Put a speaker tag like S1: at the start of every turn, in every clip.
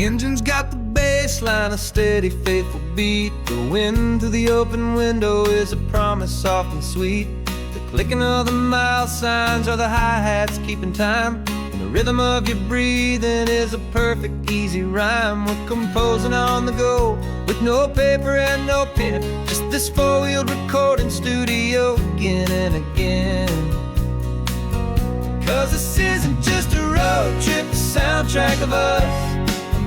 S1: engine's got the bass line, a steady, faithful beat. The wind through the open window is a promise soft and sweet. The clicking of the mile signs are the hi-hats keeping time. And the rhythm of your breathing is a perfect, easy rhyme. We're composing on the go with no paper and no pen, just this four-wheeled recording studio again and again. 'Cause this isn't just a road trip, the soundtrack of us.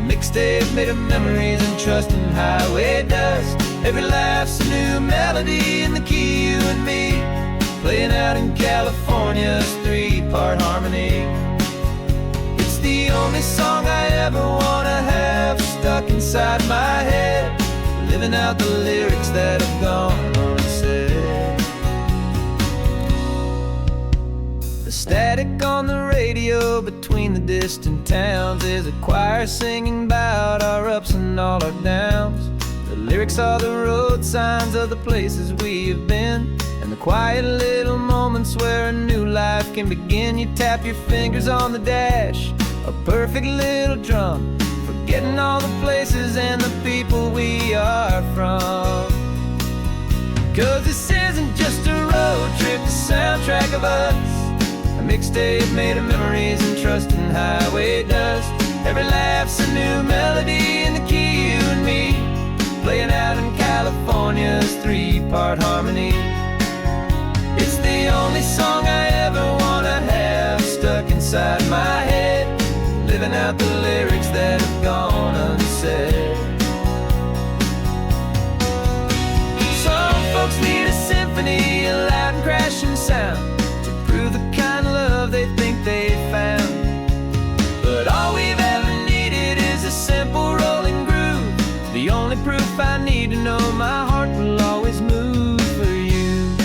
S1: Mixtape made of memories and trust in highway dust. Every laugh's a new melody in the key, you and me, playing out in California's three-part harmony. It's the only song I ever wanna have stuck inside my head, living out the lyrics that have gone unsaid. The static on the radio between the distant towns is a choir singing about our ups and all our downs. The lyrics are the road signs of the places we have been, and the quiet little moments where a new life can begin. You tap your fingers on the dash, a perfect little drum, forgetting all the places and the people we are from. 'Cause this isn't just a road trip, the soundtrack of us. Mixtape made of memories and trust in highway dust. Every laugh's a new melody in the key, you and me, playing out in California's three-part harmony. It's the only song I ever wanna have stuck inside my head, living out the lyrics that have gone unsaid. Some folks need a symphony, a loud and crashing sound, the kind of love they think they found. But all we've ever needed is a simple rolling groove, the only proof I need to know my heart will always move for you.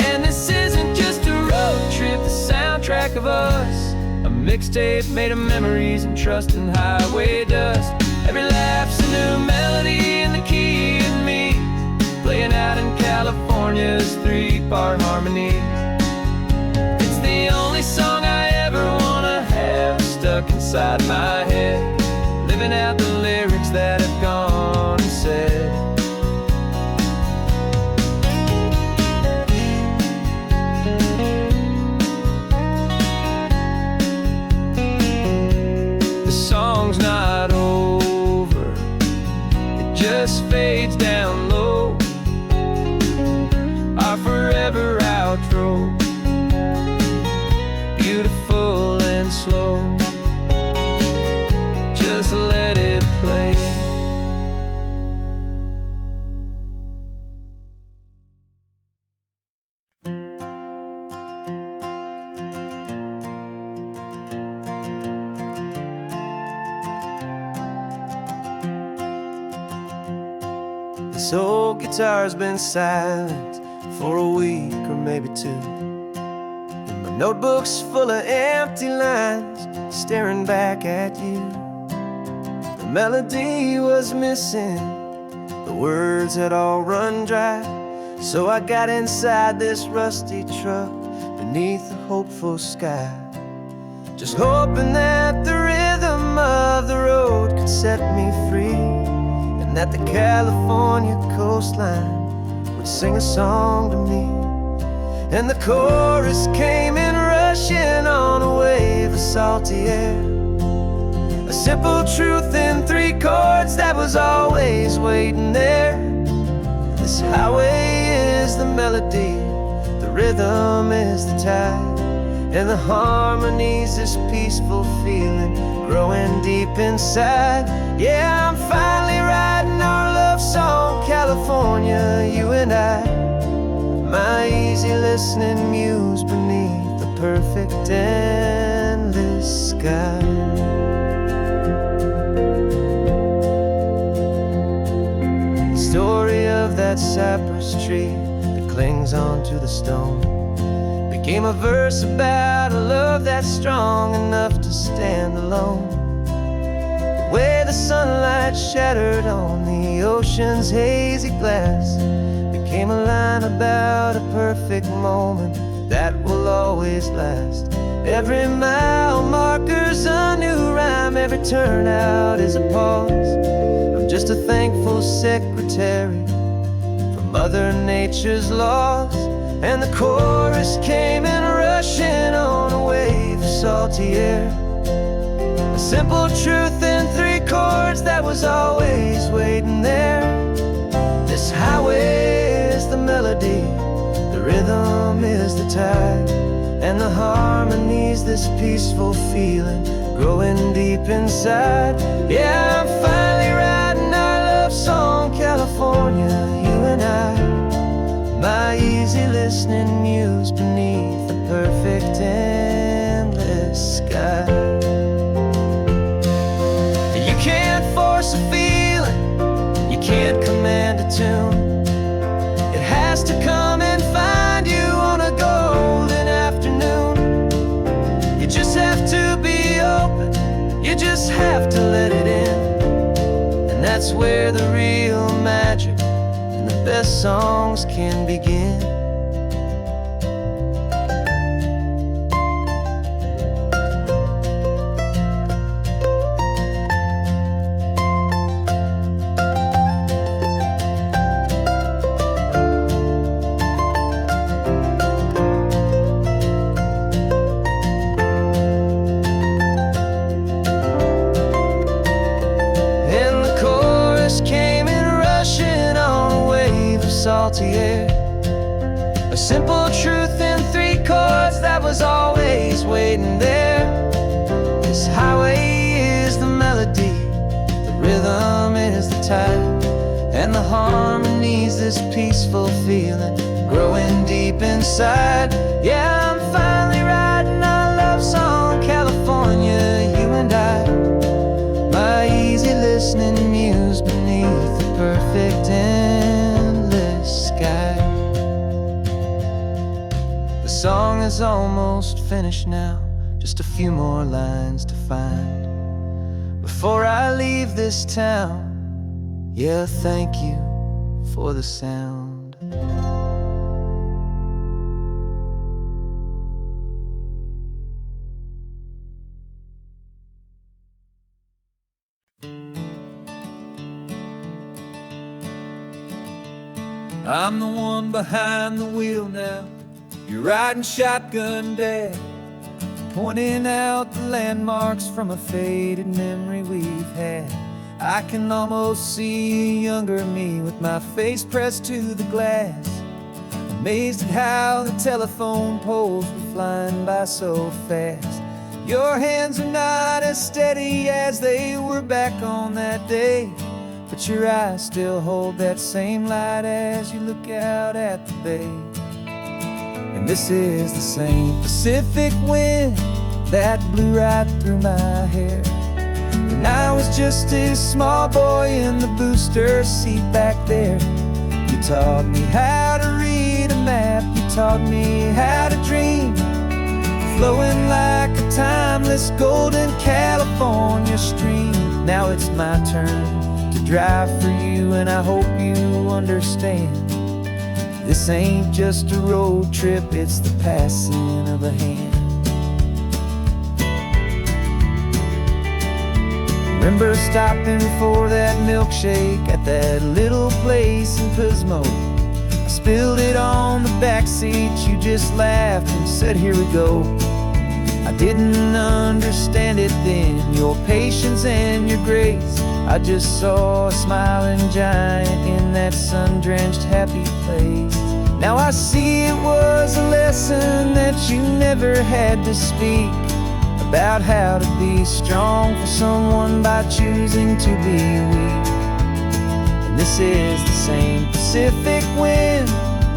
S1: And this isn't just a road trip, the soundtrack of us. A mixtape made of memories and trust in highway dust. Every laugh's a new melody in the key, and me, playing out in California's three-part harmony. It's the only song I ever wanna have stuck inside my head, living out the lyrics that have gone unsaid. Song's not over, it just fades down low, our forever outro, beautiful and slow. Just let it play. This old guitar's been silent for a week or maybe two, and my notebook's full of empty lines staring back at you. The melody was missing, the words had all run dry, so I got inside this rusty truck beneath the hopeful sky, just hoping that the rhythm of the road could set me free, that the California coastline would sing a song to me. And the chorus came in rushing on a wave of salty air, a simple truth in three chords that was always waiting there. This highway is the melody, the rhythm is the tide, and the harmony's this peaceful feeling growing deep inside. Yeah, I'm finally writing our love song, California, you and I, my easy listening muse beneath the perfect endless sky. The story of that cypress tree that clings onto the stone became a verse about a love that's strong enough to stand alone. way the sunlight shattered on the ocean's hazy glass became a line about a perfect moment that will always last. Every mile marker's a new rhyme, every turnout is a pause. I'm just a thankful secretary for Mother Nature's laws. And the chorus came in rushing on a wave of salty air, a simple truth in 3 chords that was always waiting there. This highway is the melody, the rhythm is the tide, and the harmony's this peaceful feeling growing deep inside. Yeah, I'm finally writing our love song, California, you and I. My easy listening muse beneath the perfect endless sky. You can't force a feeling, you can't command a tune. It has to come and find you on a golden afternoon. You just have to be open, you just have to let it in. And that's where the real magic and the best songs can begin. Salty air, a simple truth in 3 chords that was always waiting there. This highway is the melody, the rhythm is the tide, and the harmony's this peaceful feeling growing deep inside. Yeah, I'm finally writing our love song, California, you and I. My easy listening muse beneath the perfect endless sky. The song is almost finished now, just a few more lines to find before I leave this town. Yeah, thank you for the sound.
S2: I'm the one behind the wheel now. You're riding shotgun, Dad, pointing out the landmarks from a faded memory we've had. I can almost see a younger me with my face pressed to the glass, amazed at how the telephone poles were flying by so fast. Your hands are not as steady as they were back on that day, but your eyes still hold that same light as you look out at the bay. And this is the same Pacific wind that blew right through my hair. And I was just a small boy in the booster seat back there. You taught me how to read a map, you taught me how to dream, flowing like a timeless golden California stream. Now it's my turn to drive for you, and I hope you understand. This ain't just a road trip, it's the passing of a hand. Remember stopping for that milkshake at that little place in Pismo? I spilled it on the back seat, you just laughed and said, here we go. I didn't understand it then, your patience and your grace. I just saw a smiling giant in that sun-drenched happy place. Now I see it was a lesson that you never had to speak, about how to be strong for someone by choosing to be weak. And this is the same Pacific wind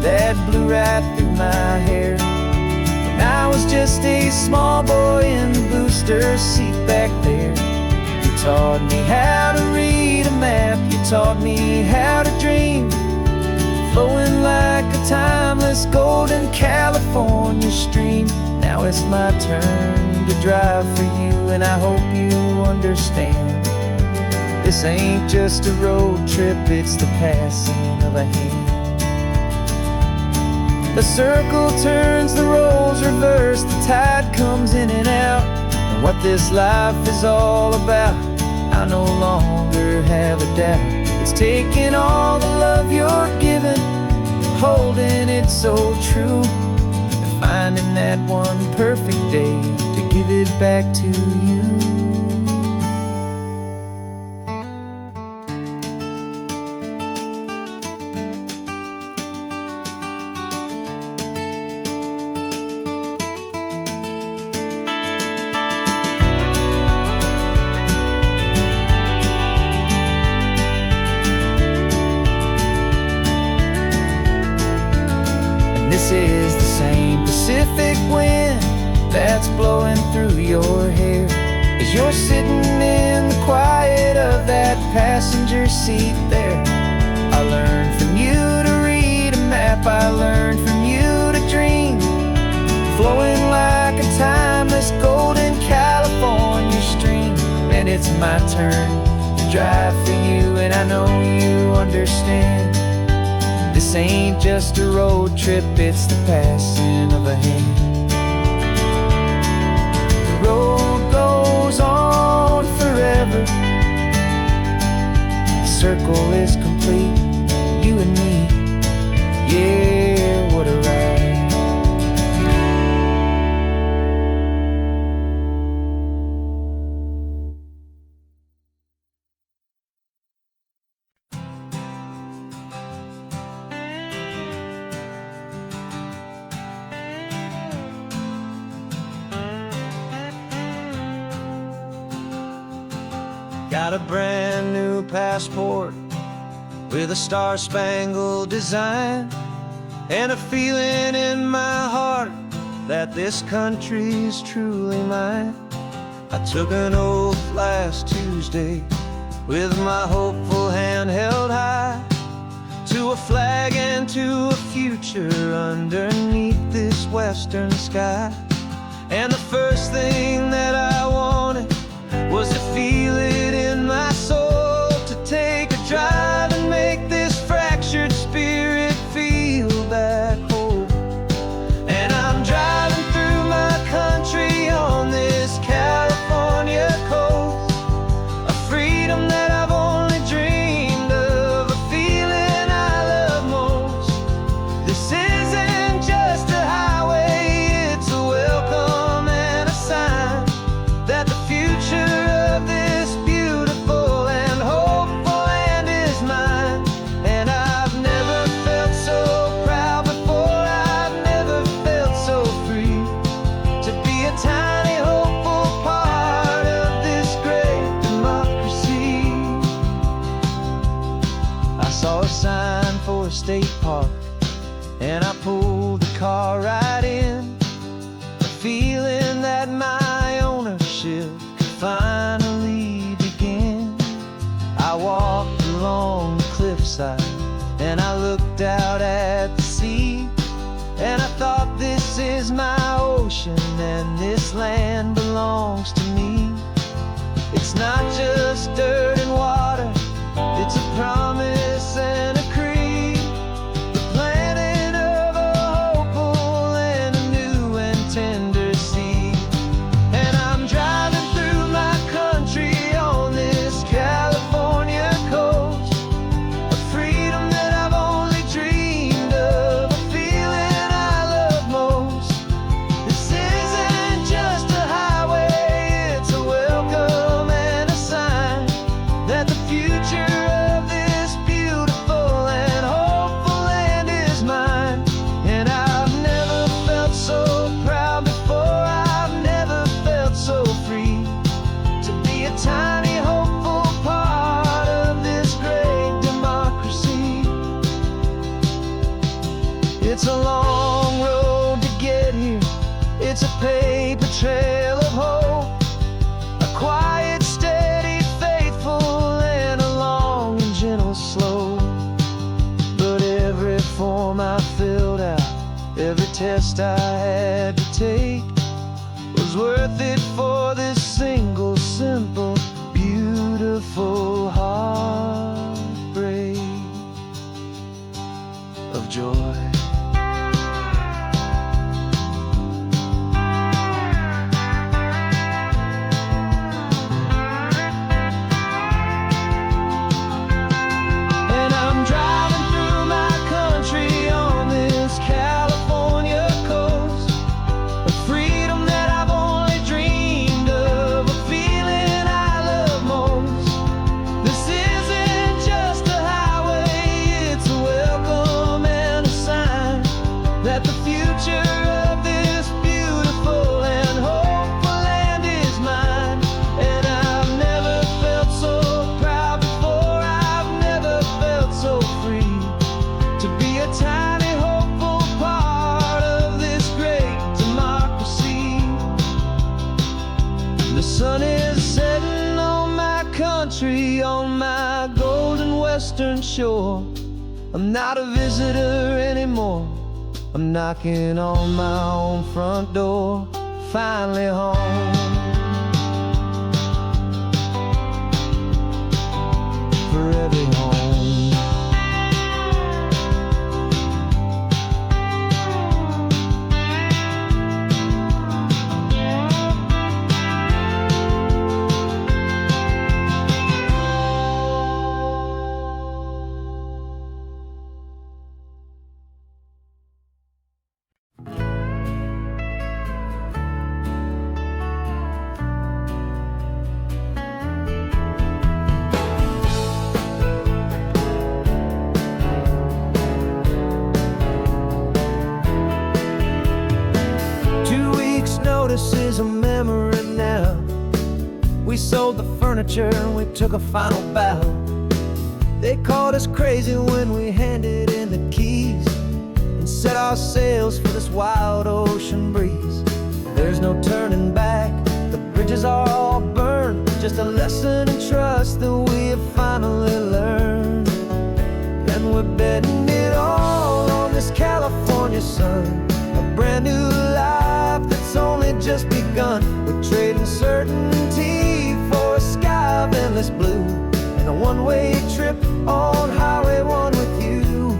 S2: that blew right through my hair. When I was just a small boy in the booster seat back there. You taught me how to read a map, you taught me how to dream, flowing like a timeless golden California stream. Now it's my turn to drive for you, and I hope you understand. This ain't just a road trip, it's the passing of a hand. The circle turns, the roles reverse, the tide comes in and out. And what this life is all about, I no longer have a doubt. It's taking all the love you're given, holding it so true, and finding that one perfect day to give it back to you. This is the same Pacific wind that's blowing through your hair as you're sitting in the quiet of that passenger seat there. I learned from you to read a map, I learned from you to dream, flowing like a timeless golden California stream. And it's my turn to drive for you, and I know you understand. This ain't just a road trip, it's the passing of a hand. The road goes on forever, the circle is complete, you and me, yeah, what a ride.
S1: Got a brand new passport with a star-spangled design, and a feeling in my heart that this country's truly mine. I took an oath last Tuesday with my hopeful hand held high, to a flag and to a future underneath this western sky. And the first thing that I wanted was to feel it in my soul, to take a drive and make this fractured spirit feel back home. And I'm driving through my country on this California coast, a freedom that I've only dreamed of, a feeling I love most. This isn't just a highway, it's a welcome and a sign that the future of this beautiful and hopeful land is mine. And I've never felt so proud before, I've never felt so free, to be a tiny hopeful part of this great democracy. I saw a sign for a state park, and I pulled the car right in, a feeling that my ownership could finally begin. I walked along the cliffside and I looked out at the sea, and I thought, this is my ocean and this land belongs to me. It's not just dirt and water, it's a promise and a creed, the planting of a hopeful and a new and tender seed. And I'm driving through my country on this California coast, a freedom that I've only dreamed of, a feeling I love most. This isn't just a highway, it's a welcome and a sign that the future of this beautiful and hopeful land is mine. And I've never felt so proud before, I've never felt so free, to be a tiny hopeful part of this great democracy. It's a long road to get here, it's a paper trail of hope, a quiet, steady, faithful, and a long and gentle slope. But every form I filled out, every test I had to take, was worth it for this single, simple, beautiful heart. country on my golden western shore. I'm not a visitor anymore. I'm knocking on my own front door, finally home. Forever home. Notice is a memory now. We sold the furniture and we took a final bow. They called us crazy when we handed in the keys and set our sails for this wild ocean breeze. There's no turning back, the bridges are all burned. Just a lesson in trust that we have finally learned. And we're betting it all on this California sun, a brand new life that's only just begun. We're trading certainty for a sky of endless blue and a one-way trip on Highway 1 with you.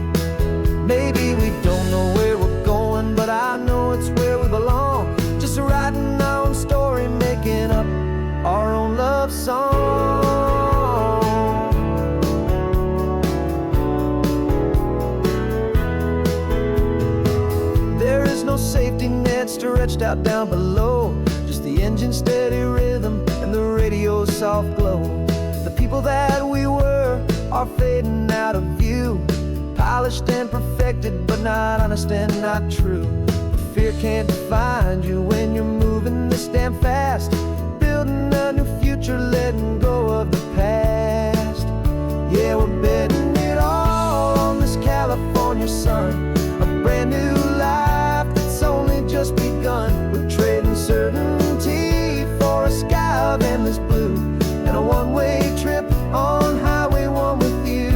S1: Maybe we don't know where we're going, but I know it's where we belong. Just writing our own story, making up our own love song. There is no safety net stretched out down below, just the engine's steady rhythm and the radio's soft glow. The people that we were are fading out of view, polished and perfected, but not honest and not true. Fear can't define you when you're moving this damn fast, building a new future, letting go of the past. Yeah, we're betting it all on this California sun, a brand new life that's only just begun. We're trading certainty for a sky of endless blue and a one-way trip on Highway 1 with you.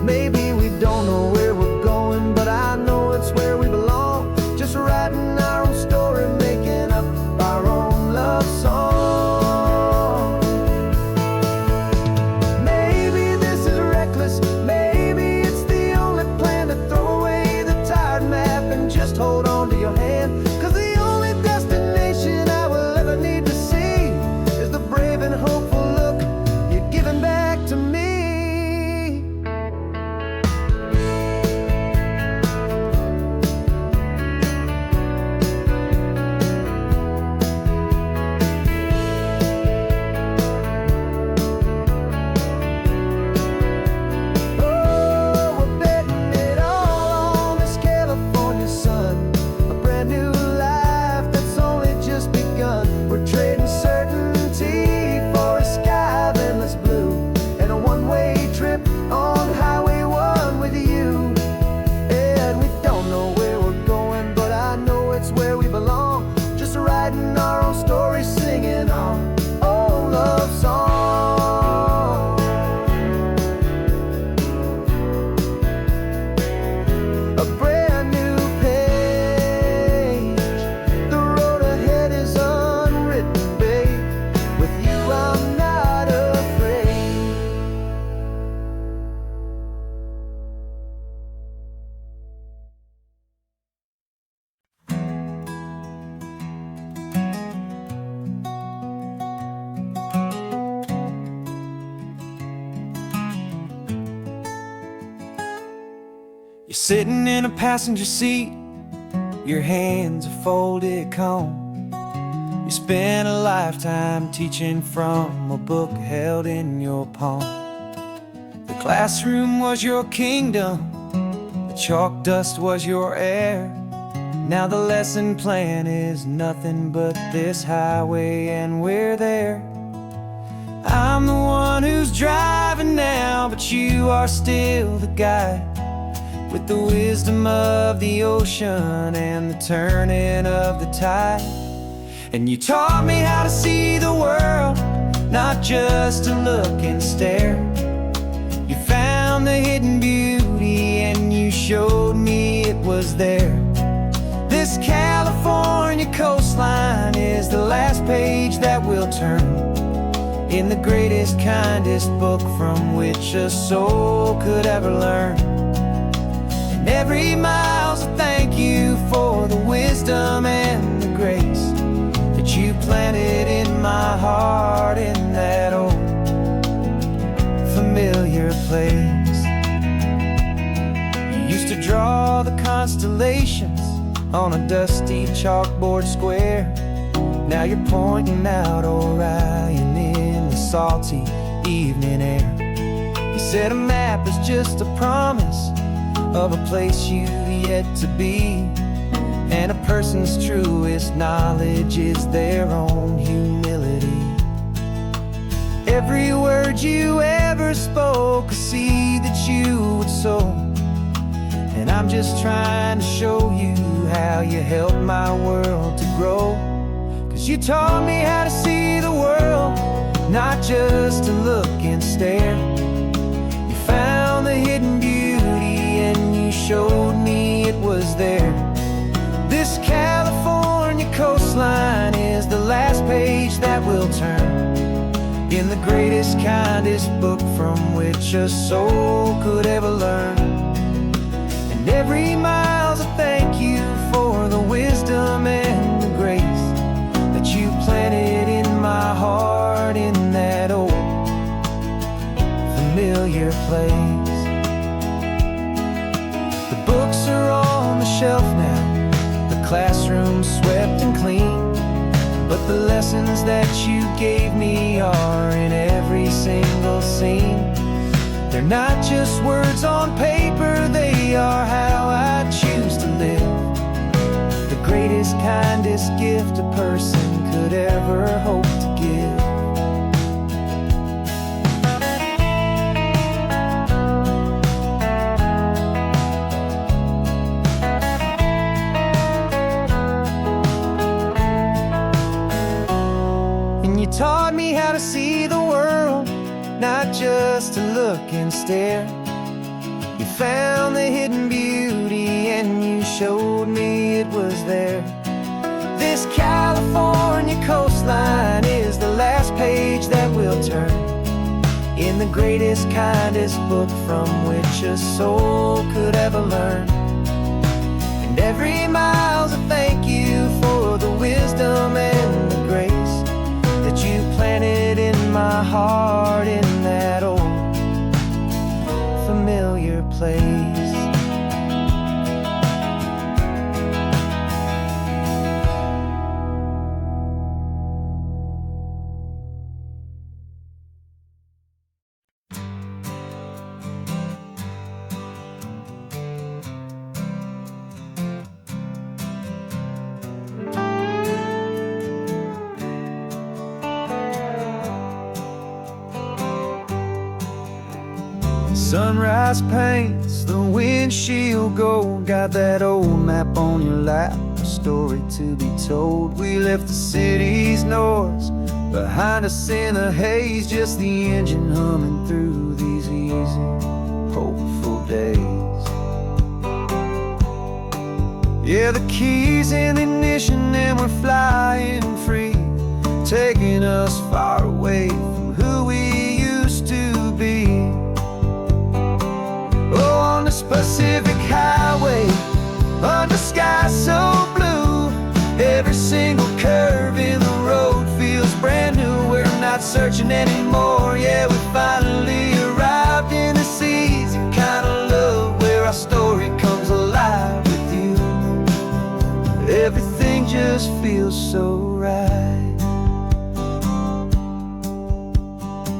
S1: Maybe we don't know where we're going, but I know it's where we belong. Just writing our own story, making up our own love song. Maybe this is reckless, maybe it's the only plan to throw away the tired map and just hold on to your hand. 'Cause the only destination I will ever need to see is the brave and hopeful look you're giving back to me. Oh, we're betting it all on this California sun, a brand new life that's only just begun. We're trading certainty for a sky of endless blue and a one-way trip on Highway 1 with you. And we don't know where we're going, but I know it's where we belong. Just writing our own story, singing our own love song. A brand new page, the road ahead is unwritten, babe. With you I'm not afraid. You're sitting in a passenger seat, your hands are folded calm. You spent a lifetime teaching from a book held in your palm. The classroom was your kingdom, the chalk dust was your air. Now the lesson plan is nothing but this highway and we're there. I'm the one who's driving now, but you are still the guide, with the wisdom of the ocean and the turning of the tide. And you taught me how to see the world not just to look and stare. You found the hidden beauty and you showed me it was there. This California coastline is the last page that we'll turn in the greatest, kindest book from which a soul could ever learn. And every mile's a thank you for the wisdom and the grace that you planted in my heart in that old familiar place. You used to draw the constellations on a dusty chalkboard square. Now you're pointing out Orion in the salty evening air. You said a map is just a promise of a place you've yet to be, and a person's truest knowledge is their own humility. Every word you ever spoke, a seed that you would sow, and I'm just trying to show you how you helped my world to grow. 'Cause you taught me how to see the world, not just to look and stare. You found the hidden beauty and you showed me it was there. This California coastline is the last page that we'll turn in the greatest, kindest book from which a soul could ever learn. And every mile's a thank you for the wisdom and the grace that you planted in my heart in that old familiar place. The books are on the shelf now, the classroom swept and clean, but the lessons that you gave me are in every single scene. They're not just words on paper, they are how I choose to live. The greatest, kindest gift a person could ever hope to give. And you taught me how to see the world, not just to look and stare. You found the hidden beauty and you showed me it was there. This California coastline is the last page that we'll turn in the greatest, kindest book from which a soul could ever learn. And every mile's a thank you for the wisdom and the grace that you planted in my heart in that old familiar place. Sunrise paints the windshield gold. Got that old map on your lap, a story to be told. We left the city's noise behind us in the haze, just the engine humming through these easy, hopeful days. Yeah, the keys in the ignition and we're flying free, taking us far away from who we used to be. Oh, on this Pacific highway, under sky so blue, every single curve in the road feels brand new. We're not searching anymore, yeah, we finally arrived in this easy kind of love where our story comes alive with you. Everything just feels so right.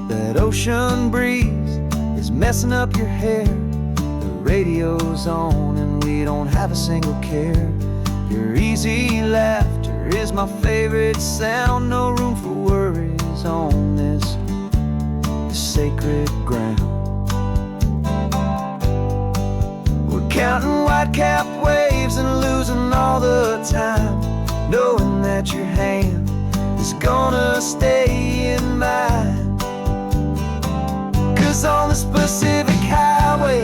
S1: That ocean breeze is messing up your hair, radio's on and we don't have a single care. Your easy laughter is my favorite sound. No room for worries on this sacred ground. We're counting white-capped waves and losing all the time, knowing that your hand is gonna stay in mine. Pacific Highway,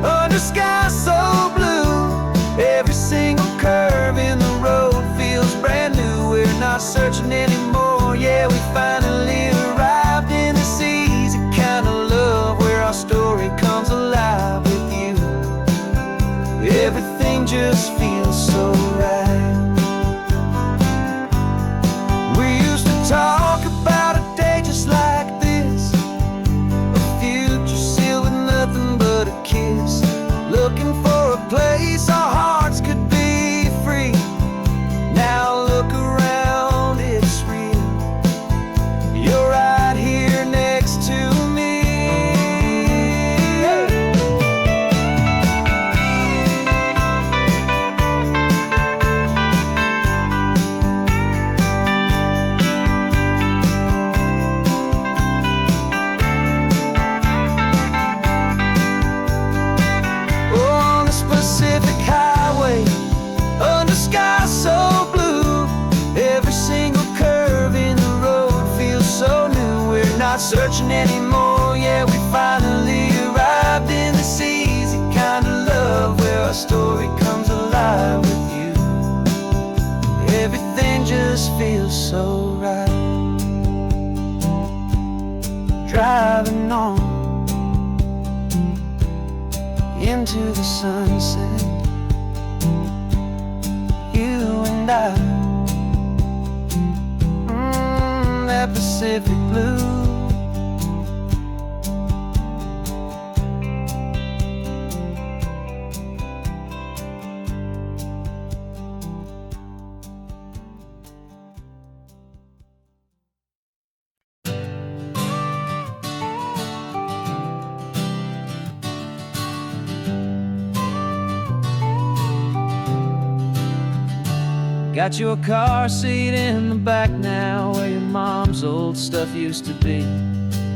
S1: under sky so blue. Every single curve in the road feels brand new. We're not searching anymore, yeah, we finally arrived in this easy kind of love where our story comes alive with you. Everything just feels so right. We used to talk about a day just like this, a future sealed with nothing but a kiss, looking for a place our hearts could be free. Now look around, it's real. You're right here next to me. On this Pacific Highway, under sky so blue, every single curve in the road feels so new. We're not searching anymore, yeah, we finally arrived in this easy kind of love where our story comes alive with you. Everything just feels so right. Driving on into the sunset, you and I, that Pacific blue. Got your car seat in the back now, where your mom's old stuff used to be.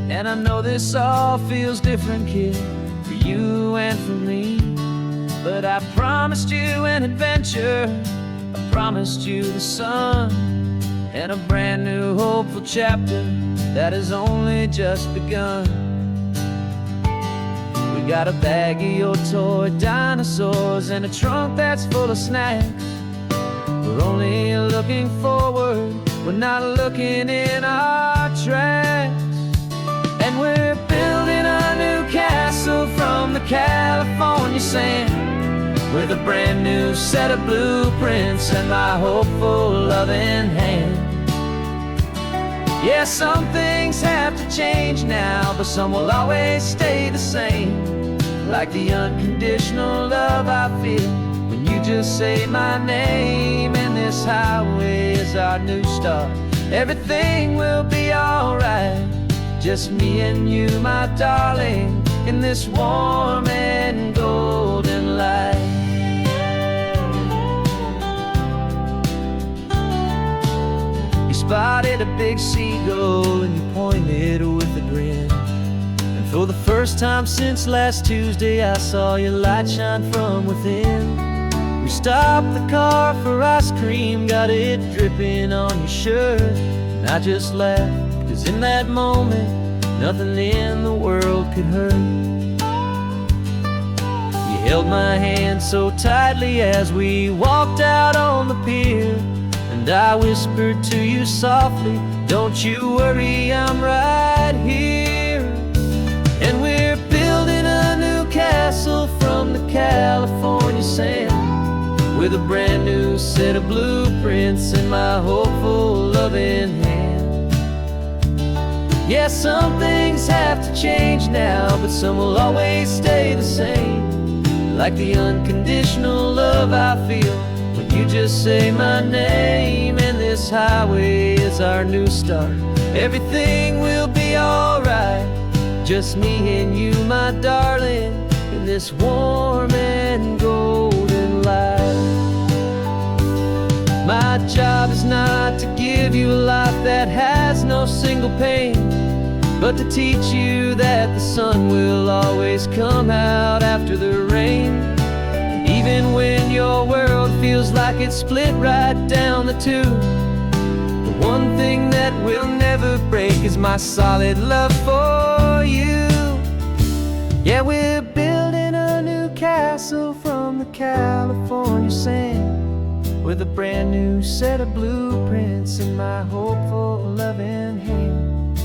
S1: And I know this all feels different, kid, for you and for me. But I promised you an adventure, I promised you the sun, and a brand new hopeful chapter that has only just begun. We got a bag of your toy dinosaurs and a trunk that's full of snacks. We're only looking forward, we're not looking in our tracks. And we're building a new castle from the California sand, with a brand new set of blueprints and my hopeful loving hand. Yeah, some things have to change now, but some will always stay the same. Like the unconditional love I feel when you just say my name. And this highway is our new start, everything will be alright. Just me and you, my darling, in this warm and golden light. You spotted a big seagull and you pointed with a grin. And for the first time since last Tuesday, I saw your light shine from within. We stopped the car for ice cream, got it dripping on your shirt. And I just laughed, 'cause in that moment, nothing in the world could hurt. You held my hand so tightly as we walked out on the pier, and I whispered to you softly, don't you worry, I'm right here. And we're building a new castle from the California sand, with a brand new set of blueprints in my hopeful loving hand. Yeah, some things have to change now, but some will always stay the same. Like the unconditional love I feel when you just say my name. And this highway is our new start, everything will be alright. Just me and you, my darling, in this warm and golden light. My job is not to give you a life that has no single pain, but to teach you that the sun will always come out after the rain. Even when your world feels like it's split right down the two, the one thing that will never break is my solid love for you. Yeah, we're building a new castle from the California sand, with a brand new set of blueprints in my hopeful, loving hand.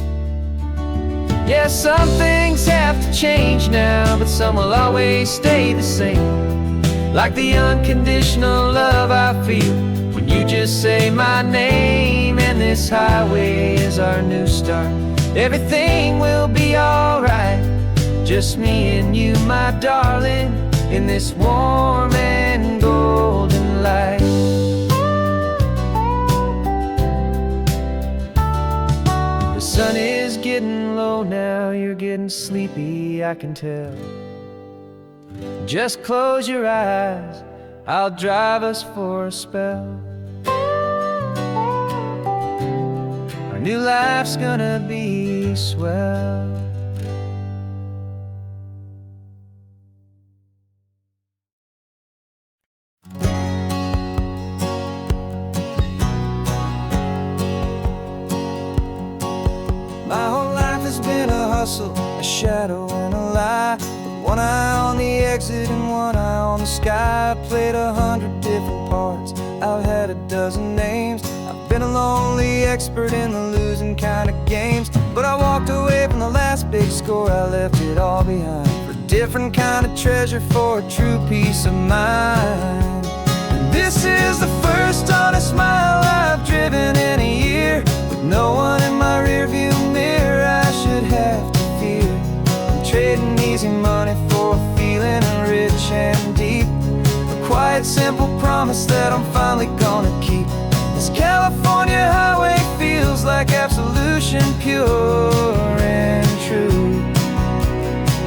S1: Yeah, some things have to change now, but some will always stay the same. Like the unconditional love I feel when you just say my name. And this highway is our new start. Everything will be alright, just me and you, my darling, in this warm and golden light. The sun is getting low now, you're getting sleepy, I can tell. Just close your eyes, I'll drive us for a spell. Our new life's gonna be swell. My whole life has been a hustle, a shadow and a lie, with one eye on the exit and one eye on the sky. I've played 100 different parts, I've had a dozen names. I've been a lonely expert in the losing kind of games, but I walked away from the last big score, I left it all behind for a different kind of treasure, for a true peace of mind. And this is the first honest mile I've driven in a year, with no one in my rearview mirror I should have to fear. I'm trading easy money for a feeling rich and deep, a quiet, simple promise that I'm finally gonna keep. This California highway feels like absolution, pure and true.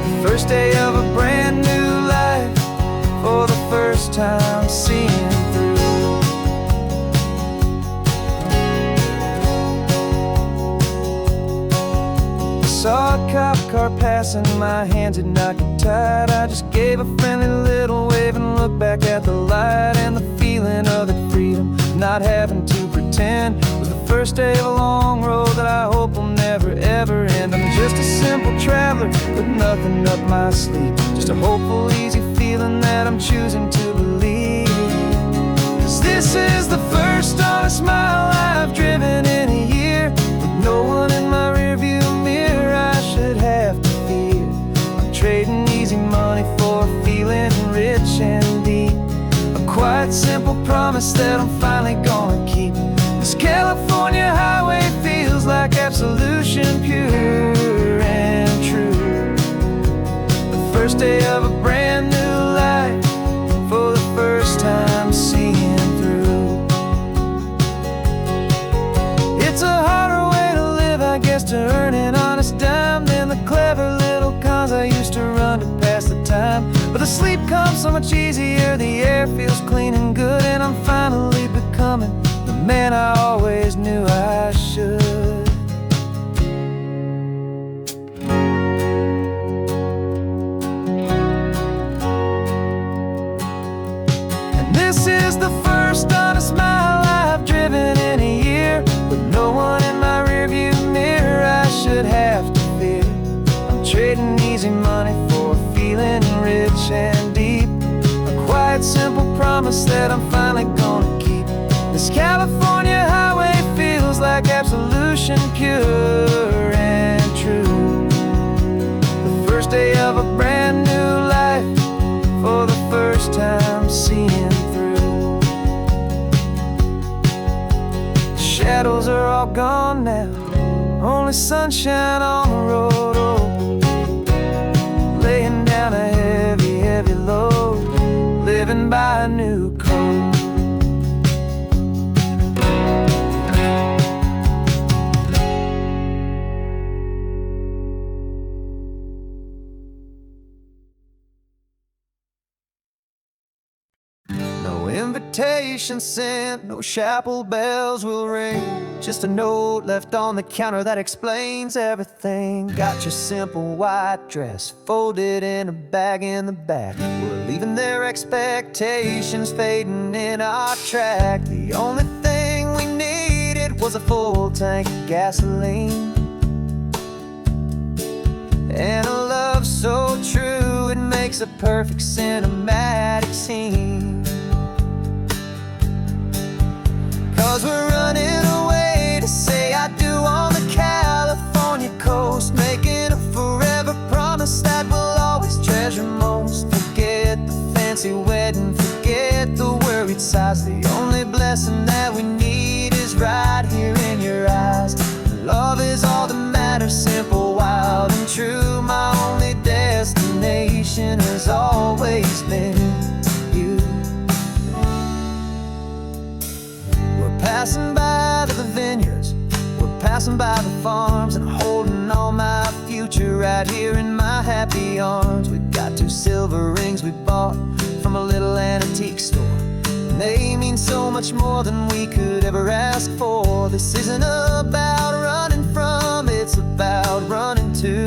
S1: The first day of a brand new life, for the first time seeing through. Saw a cop car passing, my hands had not got tied. I just gave a friendly little wave and looked back at the light. And the feeling of the freedom, not having to pretend, was the first day of a long road that I hope will never ever end. I'm just a simple traveler with nothing up my sleeve, just a hopeful, easy feeling that I'm choosing to believe. 'Cause this is the first honest mile I've driven in a year, with no one in my rearview mirror I should have to fear. I'm trading easy money for a feeling rich and deep, a quiet, simple promise that I'm finally gonna keep. This California highway feels like absolution, pure and true. The first day of a brand new life, for the first time seeing through. It's a harder way to live, I guess, to earn an honest dime than the clever little cons I used to run to pass the time. But the sleep comes so much easier, the air feels clean and good, and I'm finally becoming the man I always knew I should. And this is the first honest mile I've driven in a year, with no one in my rearview mirror I should have to fear. I'm trading easy money for a feeling rich and deep, a quiet, simple promise that I'm finally gonna keep. This California highway feels like absolution, pure and true. The first day of a brand new life, for the first time seeing through. The shadows are all gone now, only sunshine on the road. Oh, laying down a heavy, heavy load, living by a new code. No invitation sent, no chapel bells will ring, just a note left on the counter that explains everything. Got your simple white dress folded in a bag in the back. We're leaving their expectations fading in our track. The only thing we needed was a full tank of gasoline, and a love so true makes a perfect cinematic scene. 'Cause we're running away to say I do on the California coast, making a forever promise that we'll always treasure most. Forget the fancy wedding, forget the worried sighs. The only blessing that we need is right here in your eyes. Love is all that matters, simple, wild, and true. My only destination has always been you. We're passing by the vineyards, we're passing by the farms, and holding all my future right here in my happy arms. We've got 2 silver rings we bought from a little antique store, and they mean so much more than we could ever ask for. This isn't about running from, it's about running to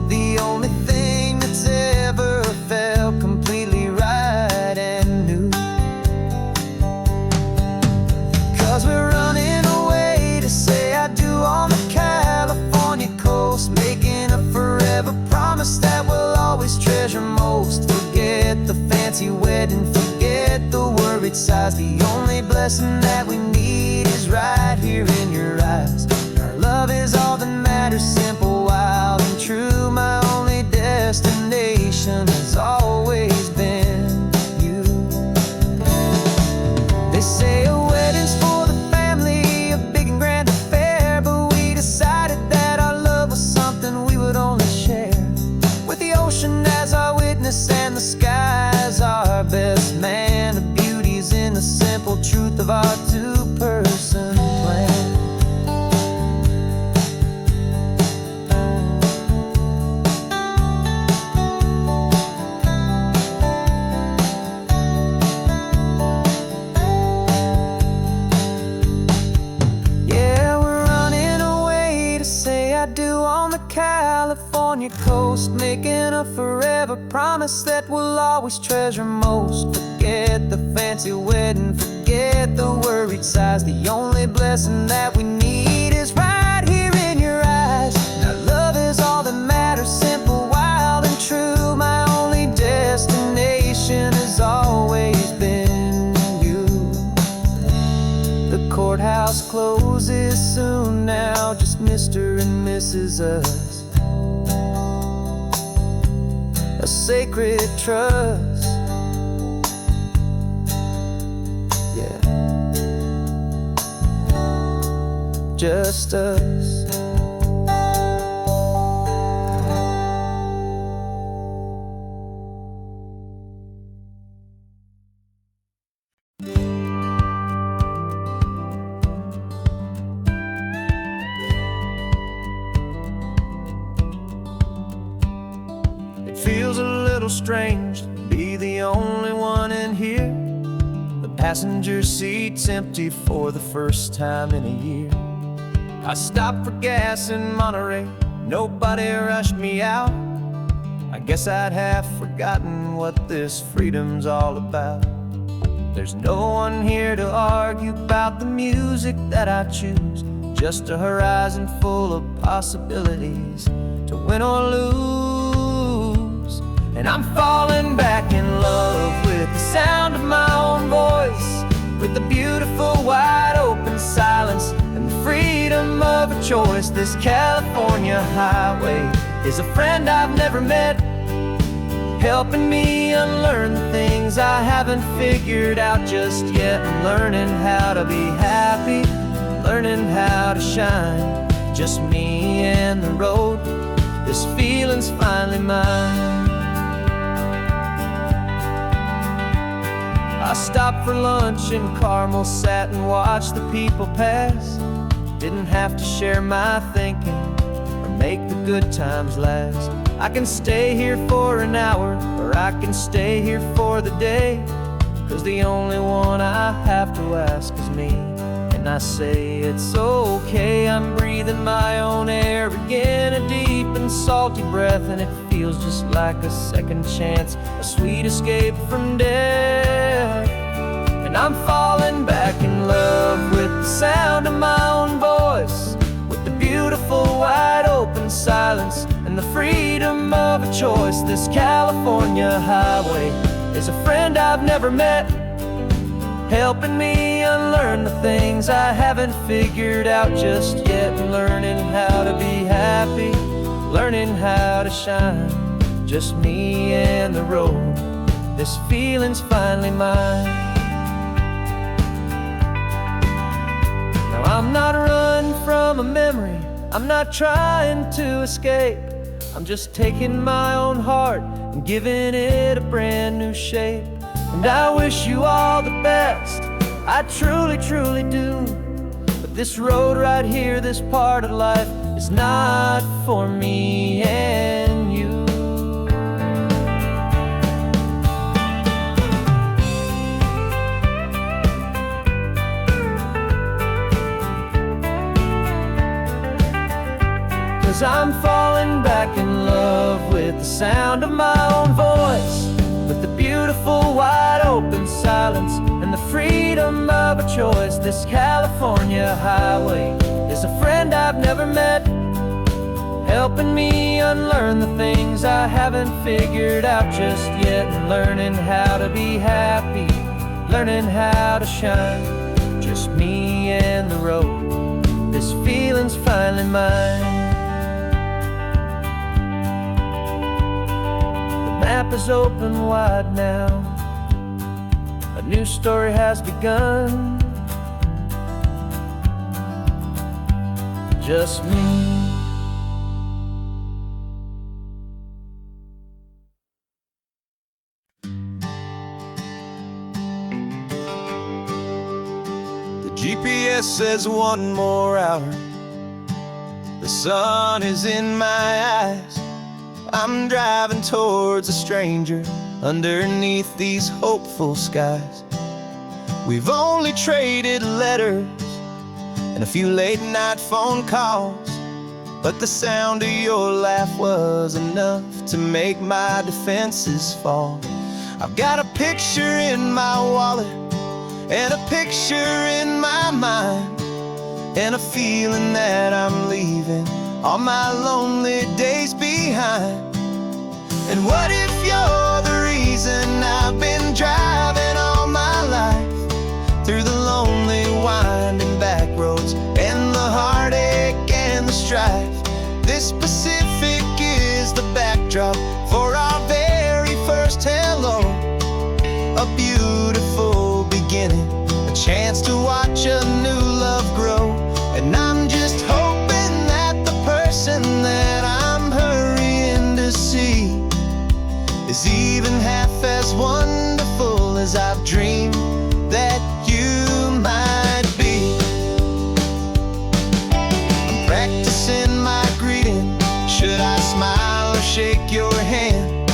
S1: the only thing that's ever felt completely right and new. 'Cause we're running away to say I do on the California coast, making a forever promise that we'll always treasure most. Forget the fancy wedding, forget the worried sighs. The only blessing that we need is right here in your eyes. Our love is all that matters, simple, wild, and true. My only destination has always been you. They say a wedding's for the family, a big and grand affair, but we decided that our love was something we would only share with the ocean as our witness and the sky as our best man. The beauty's in the simple truth of our 2-person plan. Yeah, we're running away to say I do on the California coast, making a forever promise that we'll always treasure most. Forget the fancy wedding, forget the worried sighs. The only blessing that we need is right here in your eyes. Now love is all that matters, simple, wild, and true. My only destination has always been you. The courthouse closes soon now, just Mr. and Mrs. Us. A sacred trust, yeah, just us. Feels a little strange to be the only one in here. The passenger seat's empty for the first time in a year. I stopped for gas in Monterey, nobody rushed me out. I guess I'd have forgotten what this freedom's all about. There's no one here to argue about the music that I choose, just a horizon full of possibilities to win or lose. And I'm falling back in love with the sound of my own voice, with the beautiful wide open silence and the freedom of a choice. This California highway is a friend I've never met, helping me unlearn the things I haven't figured out just yet. I'm learning how to be happy, learning how to shine, just me and the road. This feeling's finally mine. I stopped for lunch in Carmel, sat and watched the people pass. Didn't have to share my thinking or make the good times last. I can stay here for an hour, or I can stay here for the day, 'cause the only one I have to ask is me. And I say it's okay, I'm breathing my own air again, a deep and salty breath, and it feels just like a second chance, a sweet escape from death. And I'm falling back in love with the sound of my own voice, with the beautiful wide open silence and and the freedom of a choice. This California highway is a friend I've never met, helping me unlearn the things I haven't figured out just yet, and learning how to be happy, learning how to shine. Just me and the road, this feeling's finally mine. Now I'm not running from a memory, I'm not trying to escape. I'm just taking my own heart and giving it a brand new shape. And I wish you all the best, I truly, truly do. But this road right here, this part of life, is not for me and you. Cause I'm falling back in love with the sound of my own voice, with the beautiful wide open silence and the freedom of a choice. This California highway is a friend I've never met, helping me unlearn the things I haven't figured out just yet, and learning how to be happy, learning how to shine. Just me and the road, this feeling's finally mine. The map is open wide now, a new story has begun. Just me.
S3: The GPS says 1 more hour. The sun is in my eyes. I'm driving towards a stranger underneath these hopeful skies. We've only traded letters and a few late night phone calls, but the sound of your laugh was enough to make my defenses fall. I've got a picture in my wallet and a picture in my mind, and a feeling that I'm leaving all my lonely days behind. And what if you're the reason I've been driving all my life, through the lonely winding back roads and the heartache and the strife? This Pacific is the backdrop for our very first hello, a beautiful beginning, a chance to watch a new love grow. And I'm just hoping that the person that I'm hurrying to see is even half as wonderful as I've dreamed that you might be. I'm practicing my greeting, should I smile or shake your hand?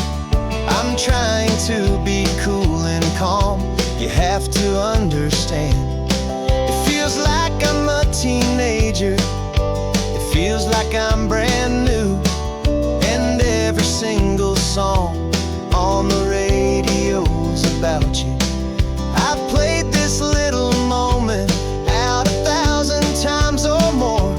S3: I'm trying to be cool and calm, you have to understand. It feels like I'm a teenager, it feels like I'm brand new, and every single song on the radio's about you. I've played this little moment out 1,000 times or more,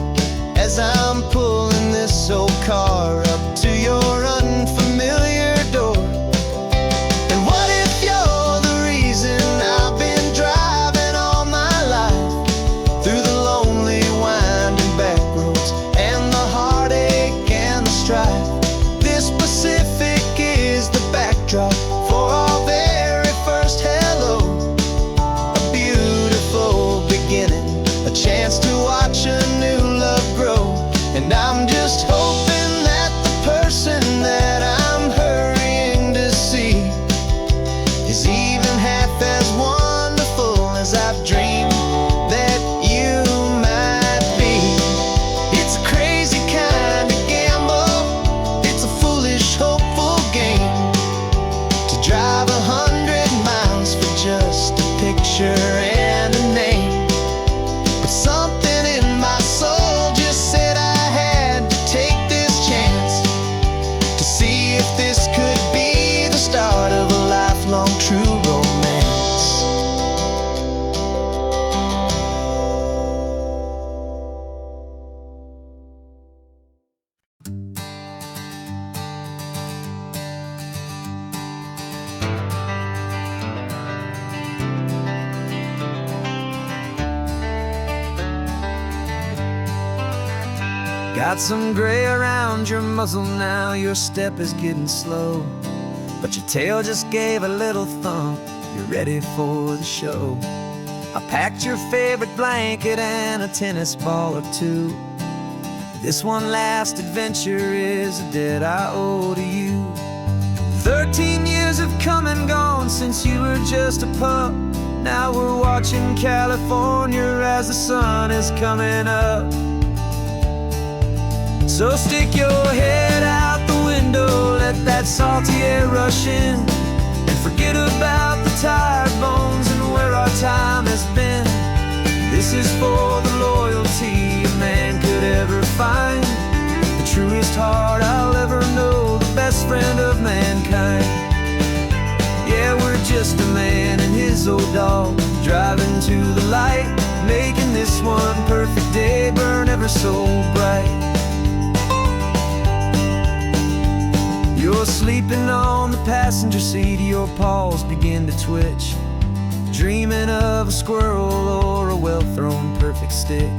S3: as I'm pulling this old car up to your unfamiliar door. And what if you're the reason I've been driving all
S2: Got some gray around your muzzle now, your step is getting slow, but your tail just gave a little thump, you're ready for the show. I packed your favorite blanket and a tennis ball or two. This one last adventure is a debt I owe to you. 13 years have come and gone since you were just a pup. Now we're watching California as the sun is coming up. So stick your head out the window, let that salty air rush in, and forget about the tired bones and where our time has been. This is for the loyalty a man could ever find, the truest heart I'll ever know, the best friend of mankind. Yeah, we're just a man and his old dog, driving to the light, making this one perfect day burn ever so bright. You're sleeping on the passenger seat, your paws begin to twitch, dreaming of a squirrel or a well-thrown perfect stick.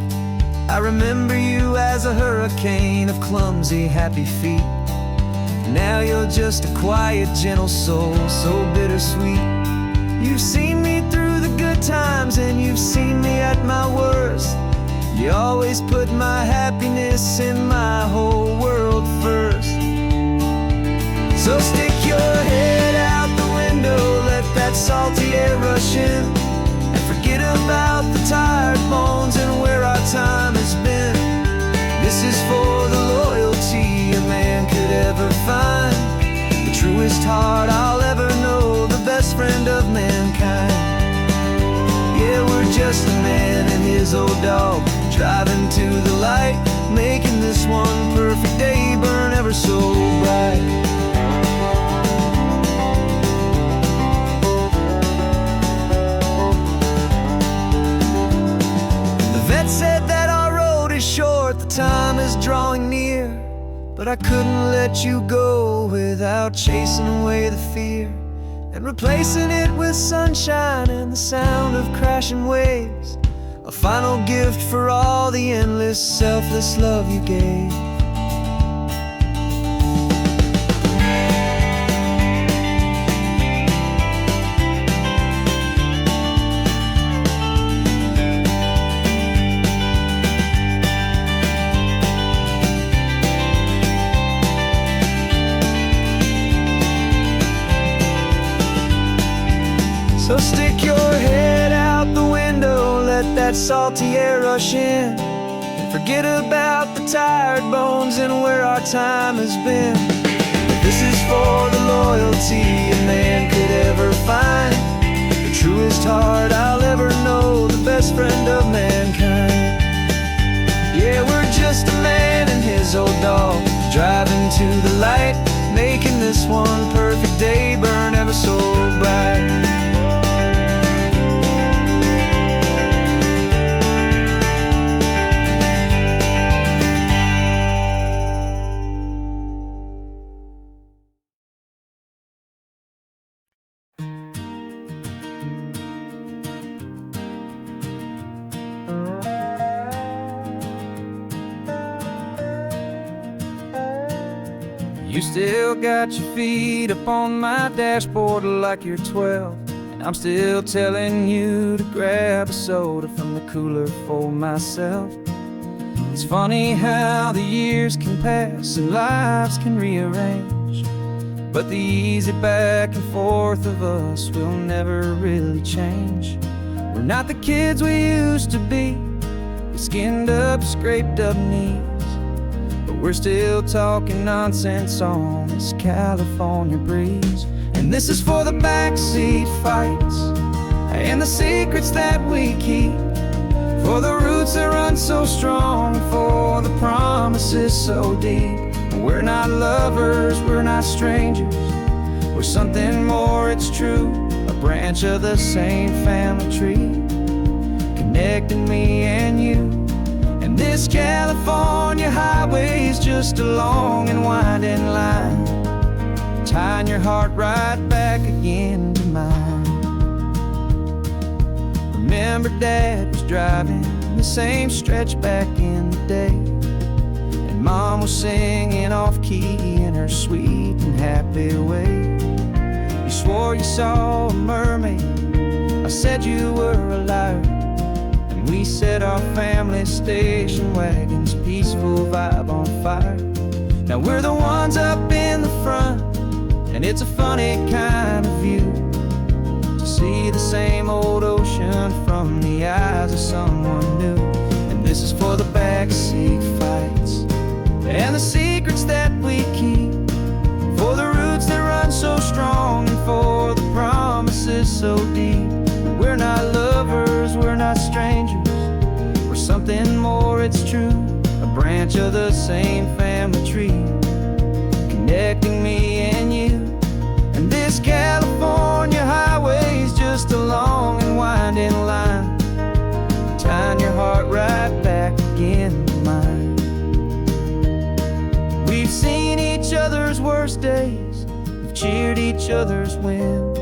S2: I remember you as a hurricane of clumsy, happy feet. Now you're just a quiet, gentle soul, so bittersweet. You've seen me through the good times and you've seen me at my worst. You always put my happiness in my whole world first. So stick your head out the window, let that salty air rush in, and forget about the tired bones and where our time has been. This is for the loyalty a man could ever find, the truest heart I'll ever know, the best friend of mankind. Yeah, we're just a man and his old dog, driving to the light, making this one perfect day burn ever so bright. Said that our road is short, the time is drawing near, but I couldn't let you go without chasing away the fear and replacing it with sunshine and the sound of crashing waves, a final gift for all the endless, selfless love you gave. So stick your head out the window, let that salty air rush in, and forget about the tired bones and where our time has been. This is for the loyalty a man could ever find, the truest heart I'll ever know, the best friend of mankind. Yeah, we're just a man and his old dog, driving to the light, making this one perfect day burn ever so bright. You still got your feet up on my dashboard like you're 12, and I'm still telling you to grab a soda from the cooler for myself. It's funny how the years can pass and lives can rearrange, but the easy back and forth of us will never really change. We're not the kids we used to be, with skinned up, scraped up knees, but we're still talking nonsense on this California breeze. And this is for the backseat fights and the secrets that we keep, for the roots that run so strong, for the promises so deep. We're not lovers, we're not strangers, we're something more, it's true, a branch of the same family tree, connecting me and you. And this California highway is just a long and winding line, tying your heart right back again to mine. Remember Dad was driving the same stretch back in the day, and
S1: and Mom was singing off-key in her sweet and happy way. You swore you saw a mermaid, I said you were a liar, and we set our family station wagon's peaceful vibe on fire. Now we're the ones up in the front, and it's a funny kind of view to see the same old ocean from the eyes of someone new. And this is for the backseat fights and the secrets that we keep, for the roots that run so strong and for the promises so deep. We're not lovers, we're not strangers, we're something more, it's true. A branch of the same family tree, connecting me and you. And this California highway's just a long and winding line, tying your heart right back again to mine. We've seen each other's worst days, we've cheered each other's wins.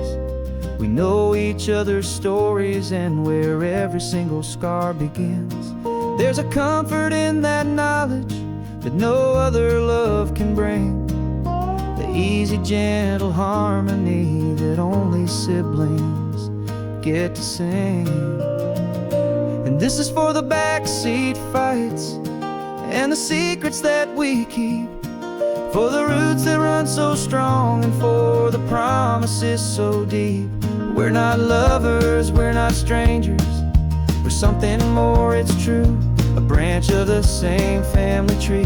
S1: We know each other's stories and where every single scar begins. There's a comfort in that knowledge that no other love can bring, the easy, gentle harmony that only siblings get to sing. And this is for the backseat fights and the secrets that we keep, for the roots that run so strong and for the promises so deep. We're not lovers, we're not strangers, we're something more, it's true. A branch of the same family tree,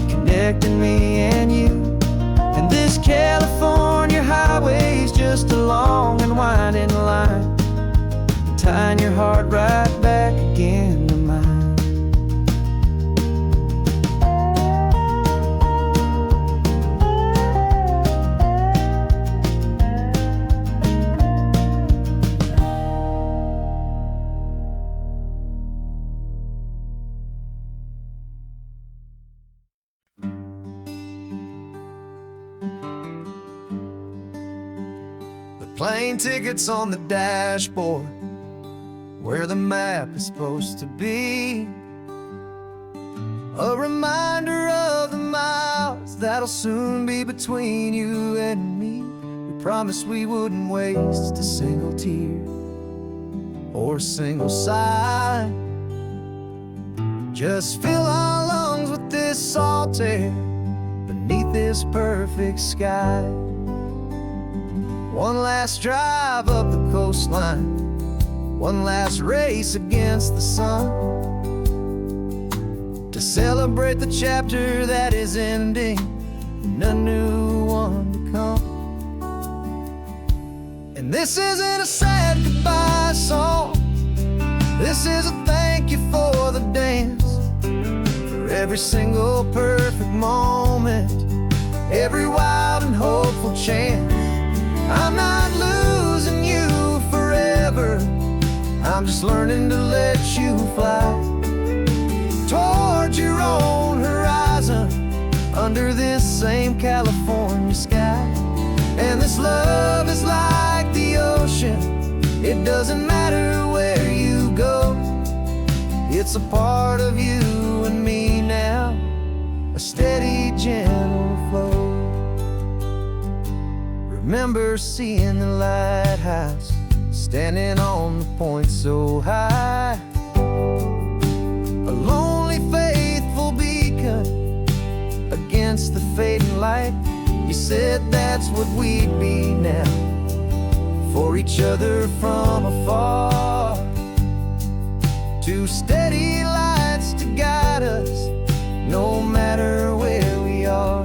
S1: connecting me and you. And this California highway's just a long and winding line, tying your heart right back again to mine.
S3: Plane tickets on the dashboard, where the map is supposed to be. A reminder of the miles that'll soon be between you and me. We promised we wouldn't waste a single tear or a single sigh. Just fill our lungs with this salt air beneath this perfect sky. One last drive up the coastline, one last race against the sun, to celebrate the chapter that is ending and a new one to come. And this isn't a sad goodbye song, this is a thank you for the dance, for every single perfect moment, every wild and hopeful chance. I'm not losing you forever, I'm just learning to let you fly toward your own horizon, under this same California sky. And this love is like the ocean, it doesn't matter where you go, it's a part of you and me now, a steady, gentle flow. Remember seeing the lighthouse, standing on the point so high, a lonely, faithful beacon against the fading light. You said that's what we'd be now, for each other from afar. Two steady lights to guide us, no matter where we are.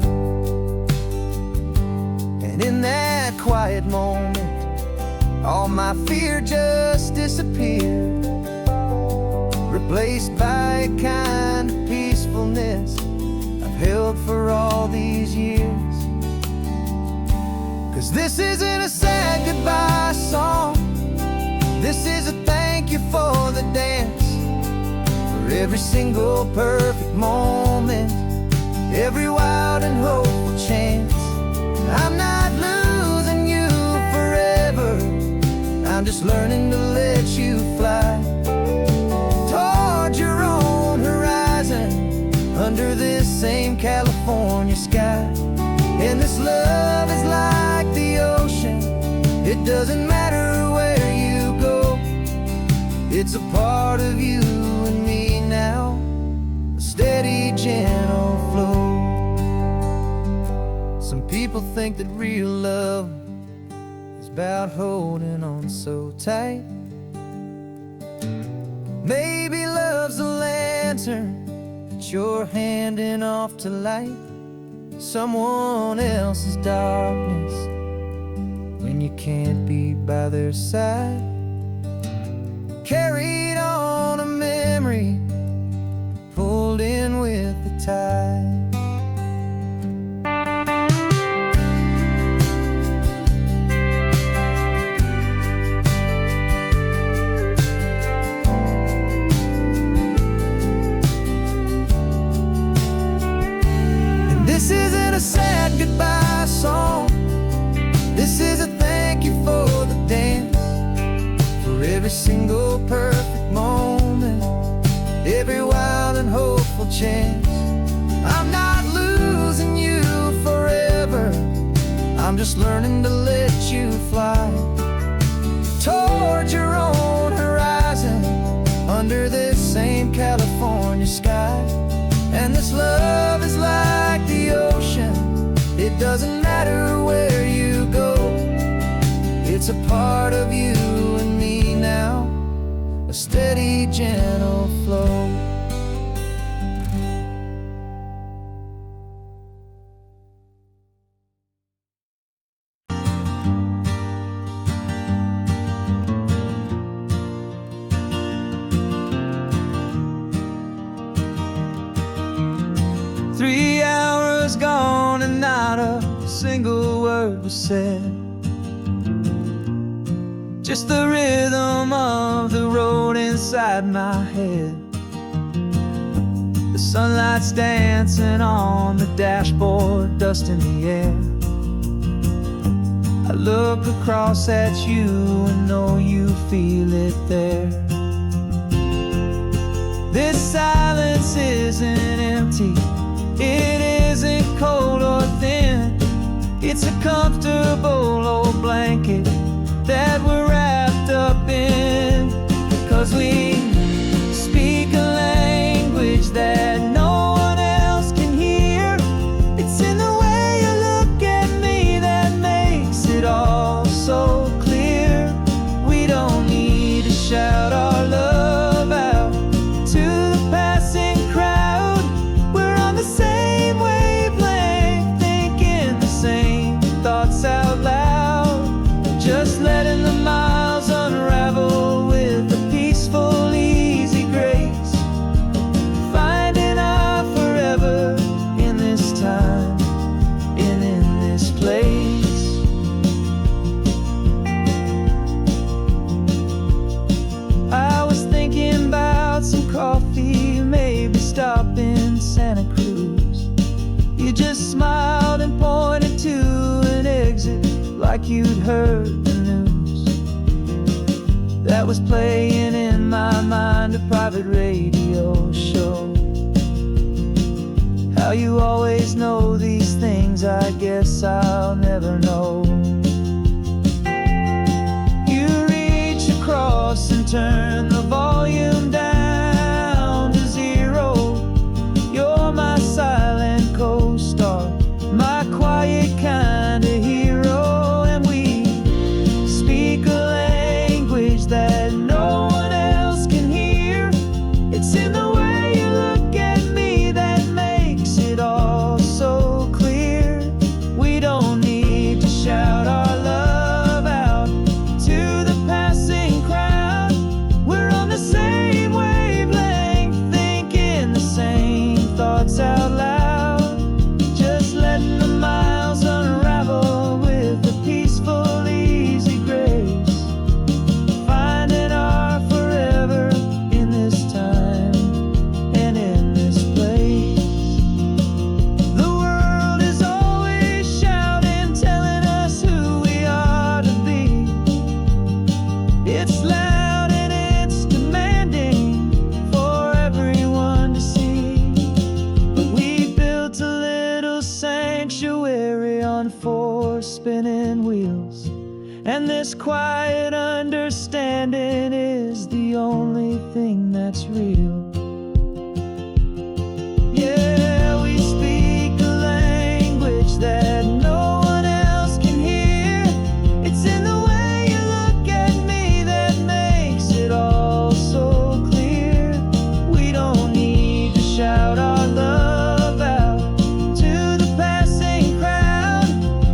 S3: And in that quiet moment, all my fear just disappeared, replaced by a kind of peacefulness I've held for all these years. 'Cause this isn't a sad goodbye song, this is a thank you for the dance, for every single perfect moment, every wild and hopeful chance. I'm not losing you forever, I'm just learning to let you fly toward your own horizon, under this
S1: doesn't matter where you go, it's a part of you and me now, a steady, gentle flow. Some people think that real love is about holding on so tight. Maybe love's a lantern that you're handing off to light someone else's darkness when you can't be by their side. Carried on a memory, pulled in with the tide. This isn't a sad goodbye song. This is a thank you for the dance, for every single perfect moment, every wild and hopeful chance. I'm not losing you forever, I'm just learning to let you fly towards your own horizon, under this same California sky. And this love is like the ocean, it doesn't matter where you go, it's a part of you and me now, a steady, gentle flow.
S2: Three hours gone and not a single word was said. Just the rhythm of the road inside my head. The sunlight's dancing on the dashboard, dust in the air. I look across at you and know you feel it there. This silence isn't empty, it isn't cold or thin. It's a comfortable old blanket that we're wrapped up in. 'Cause we speak a language that no one else can hear. It's in the way you look at me that makes it all so clear. We don't need to shout our love out to the passing crowd. We're on the same wavelength, thinking the same thoughts out loud. Just letting the miles unravel with a peaceful, easy grace. Finding our forever in this time and in this place. I was thinking about some coffee, maybe stop in Santa Cruz. You just smiled and pointed to an exit like you'd heard the news. That was playing in my mind, a private radio show. How you always know these things, I guess I'll never know. You reach across and turn the volume down to zero. You're my silent co-star, my quiet kind of hero. And we speak a language that no one else can hear. It's in the way you look at me that makes it all so clear. We don't need to shout our love out to the passing crowd. We're this quiet understanding is the only thing that's real. Yeah, we speak a language that no one else can hear. It's in the way you look at me that makes it all so clear. We don't need to shout our love out to the passing crowd.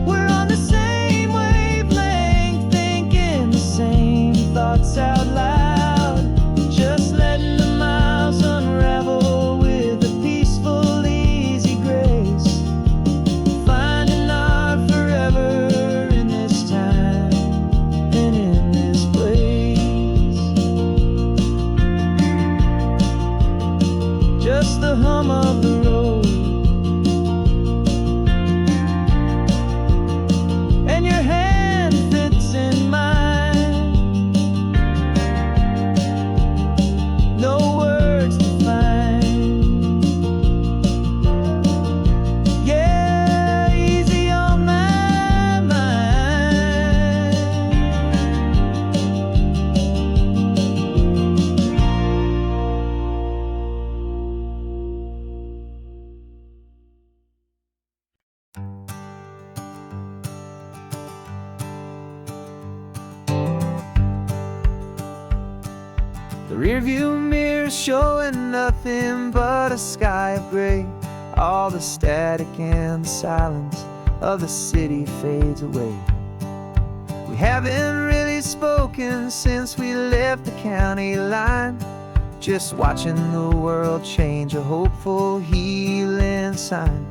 S2: We're on the same wavelength, thinking the same thoughts out loud. Just letting the miles unravel with a peaceful, easy grace. Finding our forever in this time and in this place. Just the hum of the road and your hand fits in mine. No words to find. Yeah, easy on my mind. The rearview mirror showing nothing but a sky of gray. All the static and the silence of the city fades away. We haven't really spoken since we left the county line. Just watching the world change, a hopeful healing sign.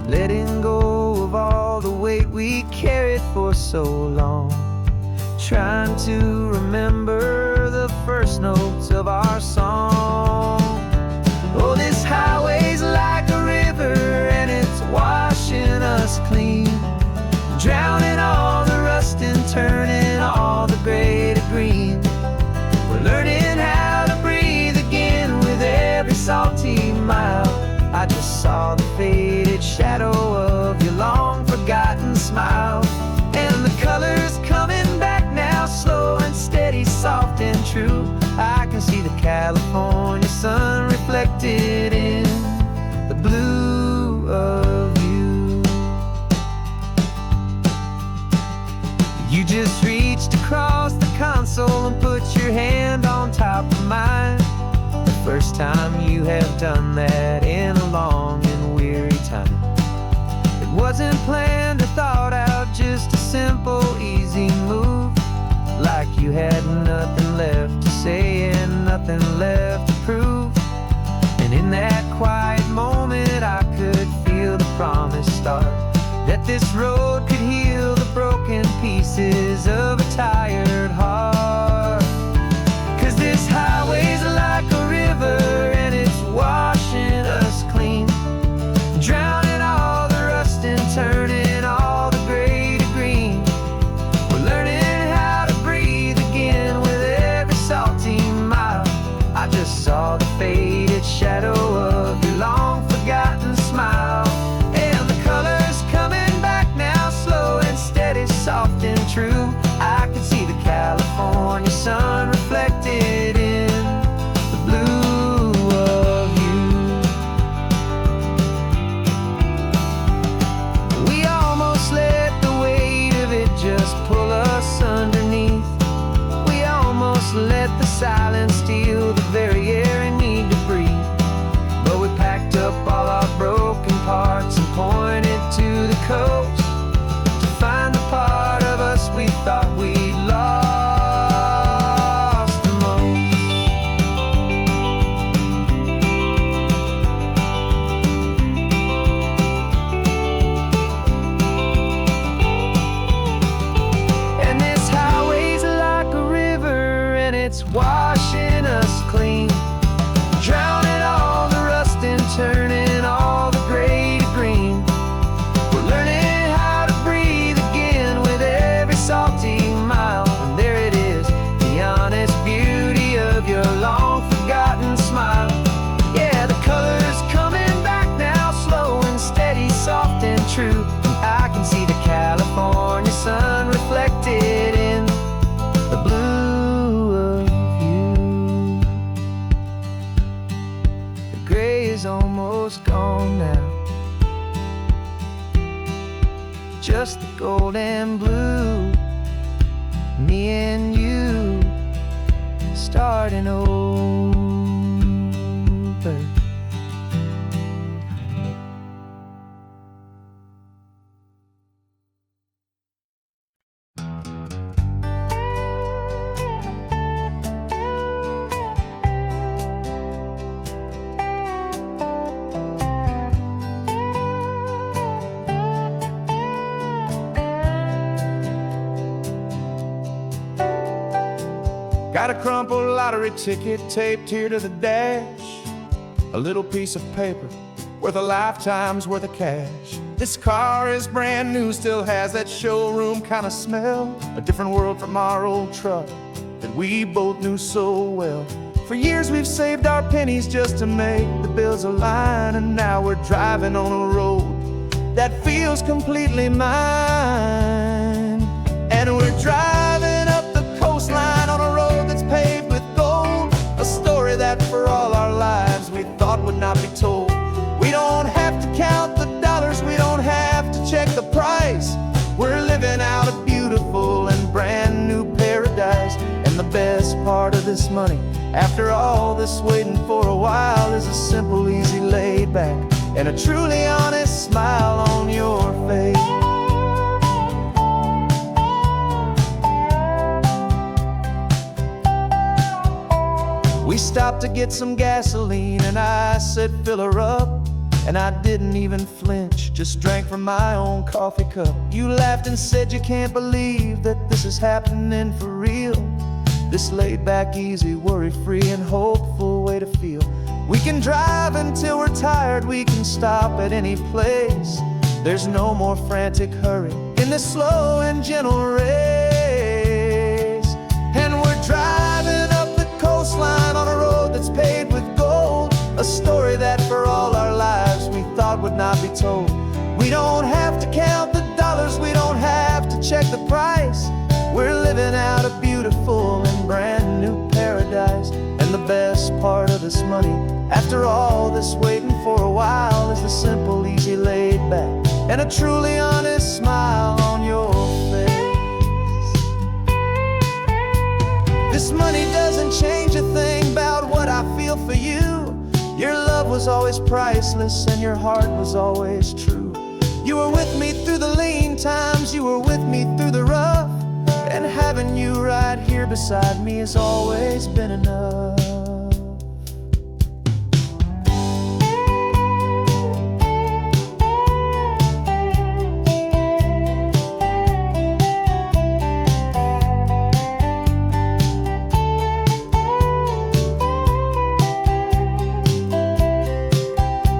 S2: Letting go of all the weight we carried for so long. Trying to remember the first notes of our song. Oh, this highway's like a river and it's washing us clean. Drowning all the rust and turning all the gray to green. We're learning how to breathe again with every salty mile. I just saw the faded shadow of your long forgotten smile. And the colors coming back now, slow and steady, soft and true. I can see the California sun reflected in the blue of you. You just reached across the console and put your hand on top of mine. The first time you have done that in a long and weary time. It wasn't planned or thought out, just a simple, easy move. Like you had nothing left to say and nothing left to prove. And in that quiet moment I could feel the promise start, that this road could heal the broken pieces of a tired heart. 'Cause this highway's like a river and it's washing us clean. Drowning all the rust and turning all the gray to green. We're learning how to breathe again with every salty mile. I just saw the faded shadow of your long forgotten smile. And the colors coming back now, slow and steady, soft and true. I can see the California sun reflected in the blue of you. We almost let the weight of it just pull us underneath. We almost let the silence steal the very air and need to breathe. But we packed up all our broken parts and pointed to the coast to find the part of us we thought we'd lost the most. And this highway's like a river and it's washing us
S1: is almost gone now. Just the gold and blue, me and you starting over.
S3: Got a crumpled lottery ticket taped here to the dash, a little piece of paper worth a lifetime's worth of cash. This car is brand new, still has that showroom kind of smell, a different world from our old truck that we both knew so well. For years we've saved our pennies just to make the bills align, and now we're driving on a road that feels completely mine. And we're driving up the coastline on a road that's paved with gold, a story that for all our lives we thought would not be told. We don't have to count the dollars, we don't have to check the price. We're living out a beautiful and brand new paradise. And the best part of this money, after all this waiting for a while, is a simple, easy, laid back, and a truly honest smile on your face. We stopped to get some gasoline, and I said, fill her up. And I didn't even flinch, just drank from my own coffee cup. You laughed and said you can't believe that this is happening for real. This laid back, easy, worry-free and hopeful way to feel. We can drive until we're tired, we can stop at any place. There's no more frantic hurry in this slow and gentle race. And we're driving up the coastline on a road that's paved with gold, a story that for all our lives we thought would not be told. We don't have to count the dollars, we don't have to check the price. We're living out a beautiful and brand new paradise. And the best part of this money, after all this waiting for a while, is the simple, easy, laid back, and a truly honest smile on your face. This money doesn't change a thing about what I feel for you. Your love was always priceless and your heart was always true. You were with me through the lean times, you were with me through the rough, and having you right here beside me has always been enough.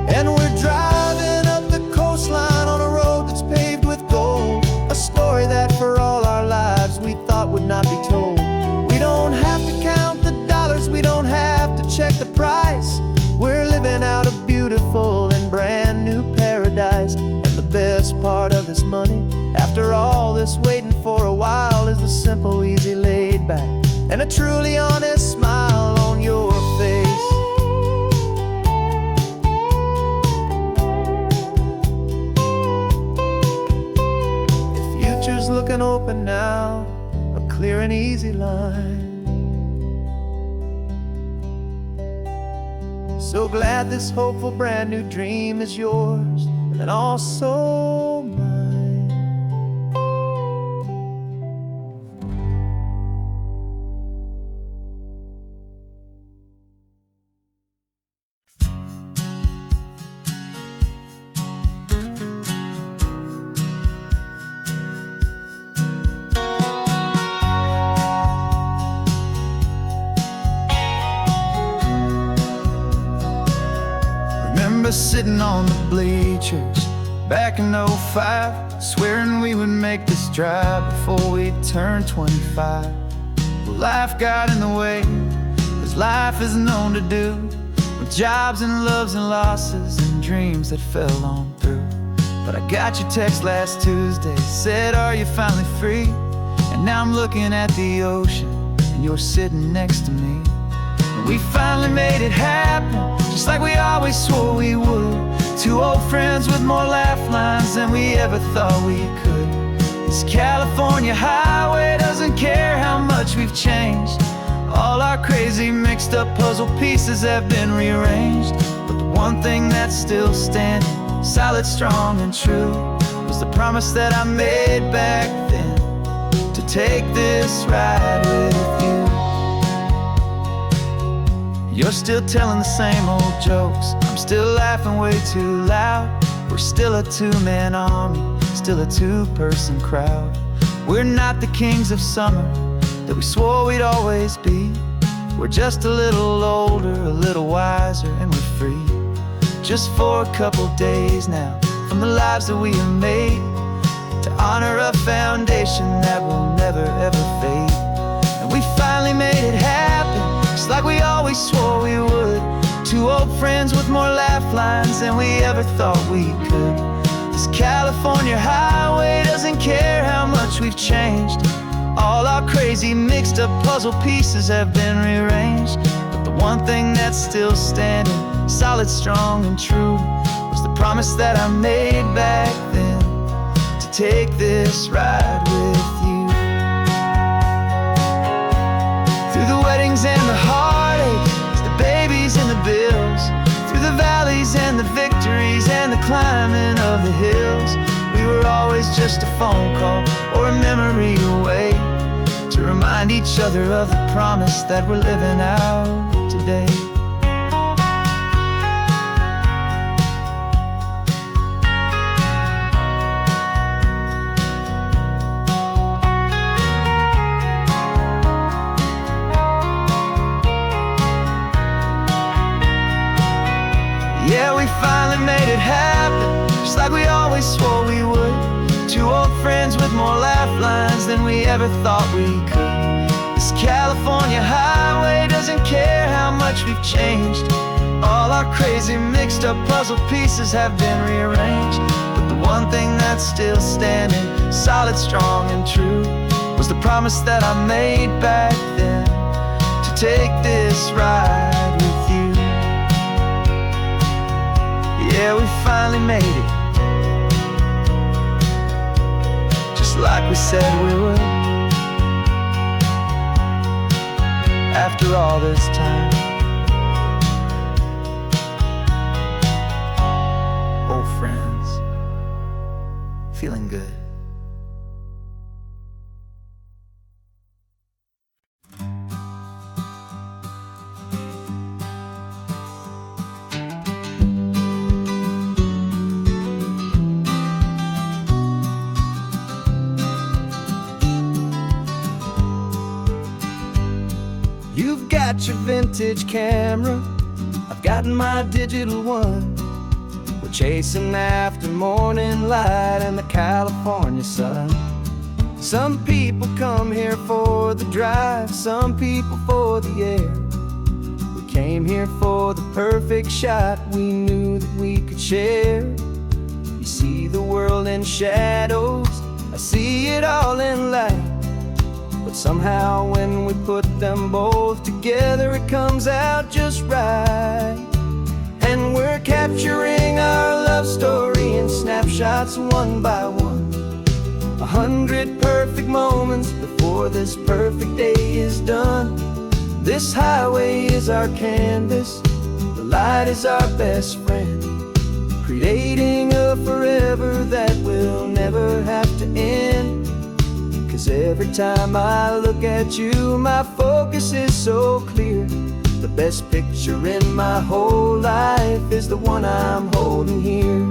S3: And we're driving up the coastline on a road that's paved with gold, a story that for all our lives we thought would not be told. We don't have to count the dollars, we don't have to check the price. We're living out a beautiful and brand new paradise. And the best part of this money, after all this waiting for a while, is the simple, easy, laid back, and a truly honest smile on your face. Future's looking open now, a clear and easy line. So glad this hopeful brand new dream is yours, and also mine. Remember sitting on the bleachers back in '05, swearing we would make this drive before we turned 25. Well, life got in the way, as life is known to do, with jobs and loves and losses and dreams that fell on through. But I got your text last Tuesday, said, are you finally free? And now I'm looking at the ocean, and you're sitting next to me. And we finally made it happen,
S2: just like we always swore we would. Two old friends with more laugh lines than we ever thought we could. This California highway doesn't care how much we've changed. All our crazy mixed up puzzle pieces have been rearranged, but the one thing that's still standing, solid, strong, and true, was the promise that I made back then, to take this ride with you. You're still telling the same old jokes, I'm still laughing way too loud. We're still a two-man army, still a two-person crowd. We're not the kings of summer that we swore we'd always be. We're just a little older, a little wiser, and we're free. Just for a couple days now, from the lives that we have made, to honor a foundation that will never ever fade. And we finally made it happen, just like we always swore we would. Two old friends with more laugh lines than we ever thought we could. This California highway doesn't care how much we've changed. All our crazy mixed up puzzle pieces have been rearranged, but the one thing that's still standing, solid, strong, and true, was the promise that I made back then, to take this ride with you. Through the weddings and the heartaches, the babies and the bills, through the valleys and the victories and the climbing of the hills, we were always just a phone call or a memory away, to remind each other of the promise that we're living out today. Yeah, we finally made it happen, just like we always swore we would. Two old friends with more laugh lines than we ever thought we could. This California highway doesn't care how much we've changed. All our crazy mixed up puzzle pieces have been rearranged, but the one thing that's still standing, solid, strong, and true, was the promise that I made back then, to take this ride with you. Yeah, we finally made it, just like we said we would. After all this time, old friends, feeling good. You've got your vintage camera, I've got my digital one. We're chasing after morning light and the California sun. Some people come here for the drive, some people for the air. We came here for the perfect shot we knew that we could share. You see the world in shadows, I see it all in light. But somehow when we put them both together, it comes out just right. And we're capturing our love story in snapshots one by one. 100 perfect moments before this perfect day is done. This highway is our canvas, the light is our best friend, creating a forever that will never have to end. 'Cause every time I look at you, my focus is so clear. The best picture in my whole life is the one I'm holding here.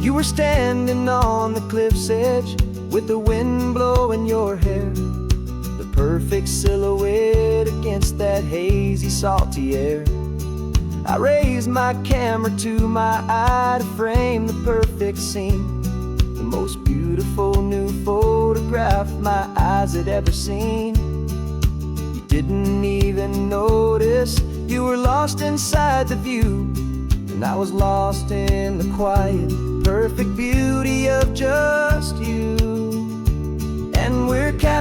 S2: You were standing on the cliff's edge with the wind blowing your hair, the perfect silhouette against that hazy, salty air. I raised my camera to my eye to frame the perfect scene, the most beautiful new photograph my eyes had ever seen. You didn't even notice you were lost inside the view, and I was lost in the quiet, perfect beauty of just you.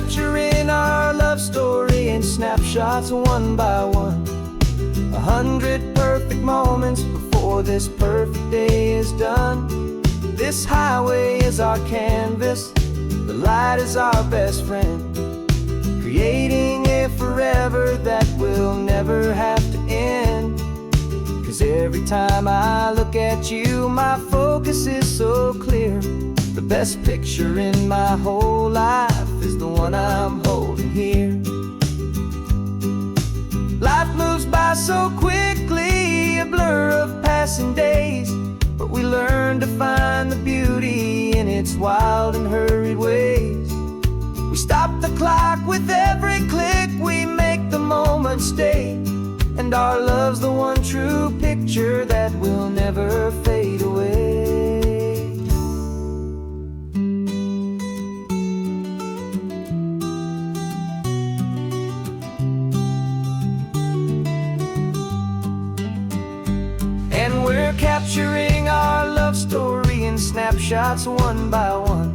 S1: capturing our love story in snapshots one by one. 100 perfect moments before this perfect day is done. This highway is our canvas, the light is our best friend, creating a forever that will never have to end. 'Cause every time I look at you, my focus is so clear. The best picture in my whole life is the one I'm holding here. Life moves by so quickly, a blur of passing days, but we learn to find the beauty in its wild and hurried ways. We stop the clock with every click, we make the moment stay, and our love's the one true picture that will never fade away. And we're capturing our love story in snapshots one by one.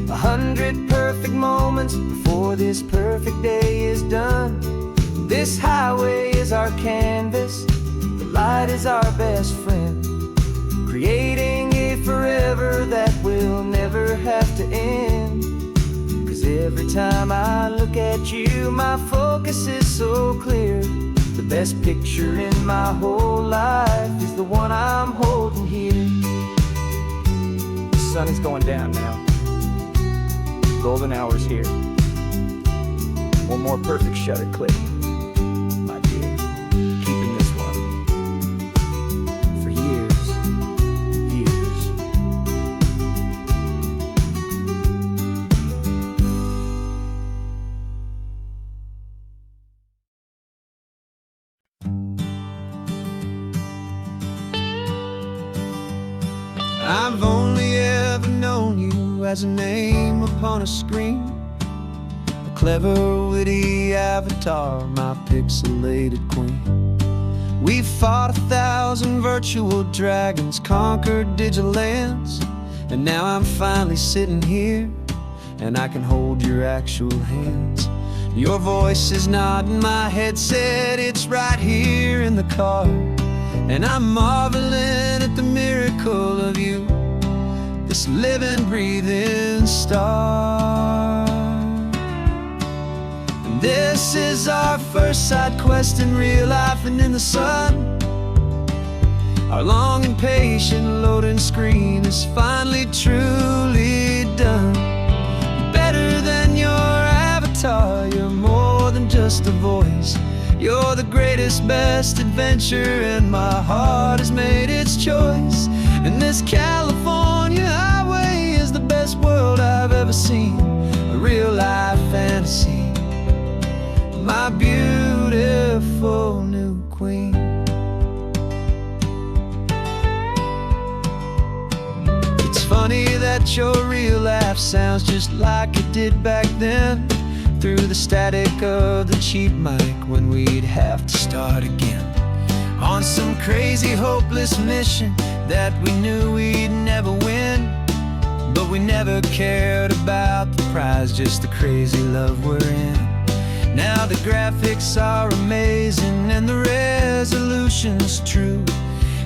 S1: 100 perfect moments before this perfect day is done. This highway is our canvas, the light is our best friend, creating a forever that will never have to end. 'Cause every time I look at you, my focus is so clear. The best picture in my whole life is the one I'm holding here.
S4: The sun is going down now. Golden hour's here. One more perfect shutter click, my dear. Keeping this one for years, years.
S3: I've only ever known you as a name upon a screen, a clever, witty avatar, my pixelated queen. We fought 1,000 virtual dragons, conquered digital lands, and now I'm finally sitting here, and I can hold your actual hands. Your voice is not in my headset, it's right here in the car, and I'm marveling at the miracle of you, this living, breathing star. And this is our first side quest in real life and in the sun. Our long and patient loading screen is finally truly done. Better than your avatar, you're more than just a voice. You're the greatest, best adventure, and my heart has made its choice. And this California highway is the best world I've ever seen, a real life fantasy, my beautiful new queen. It's funny that your real life sounds just like it did back then, through the static of the cheap mic when we'd have to start again, on some crazy hopeless mission that we knew we'd never win. But we never cared about the prize, just the crazy love we're in. Now the graphics are amazing and the resolution's true,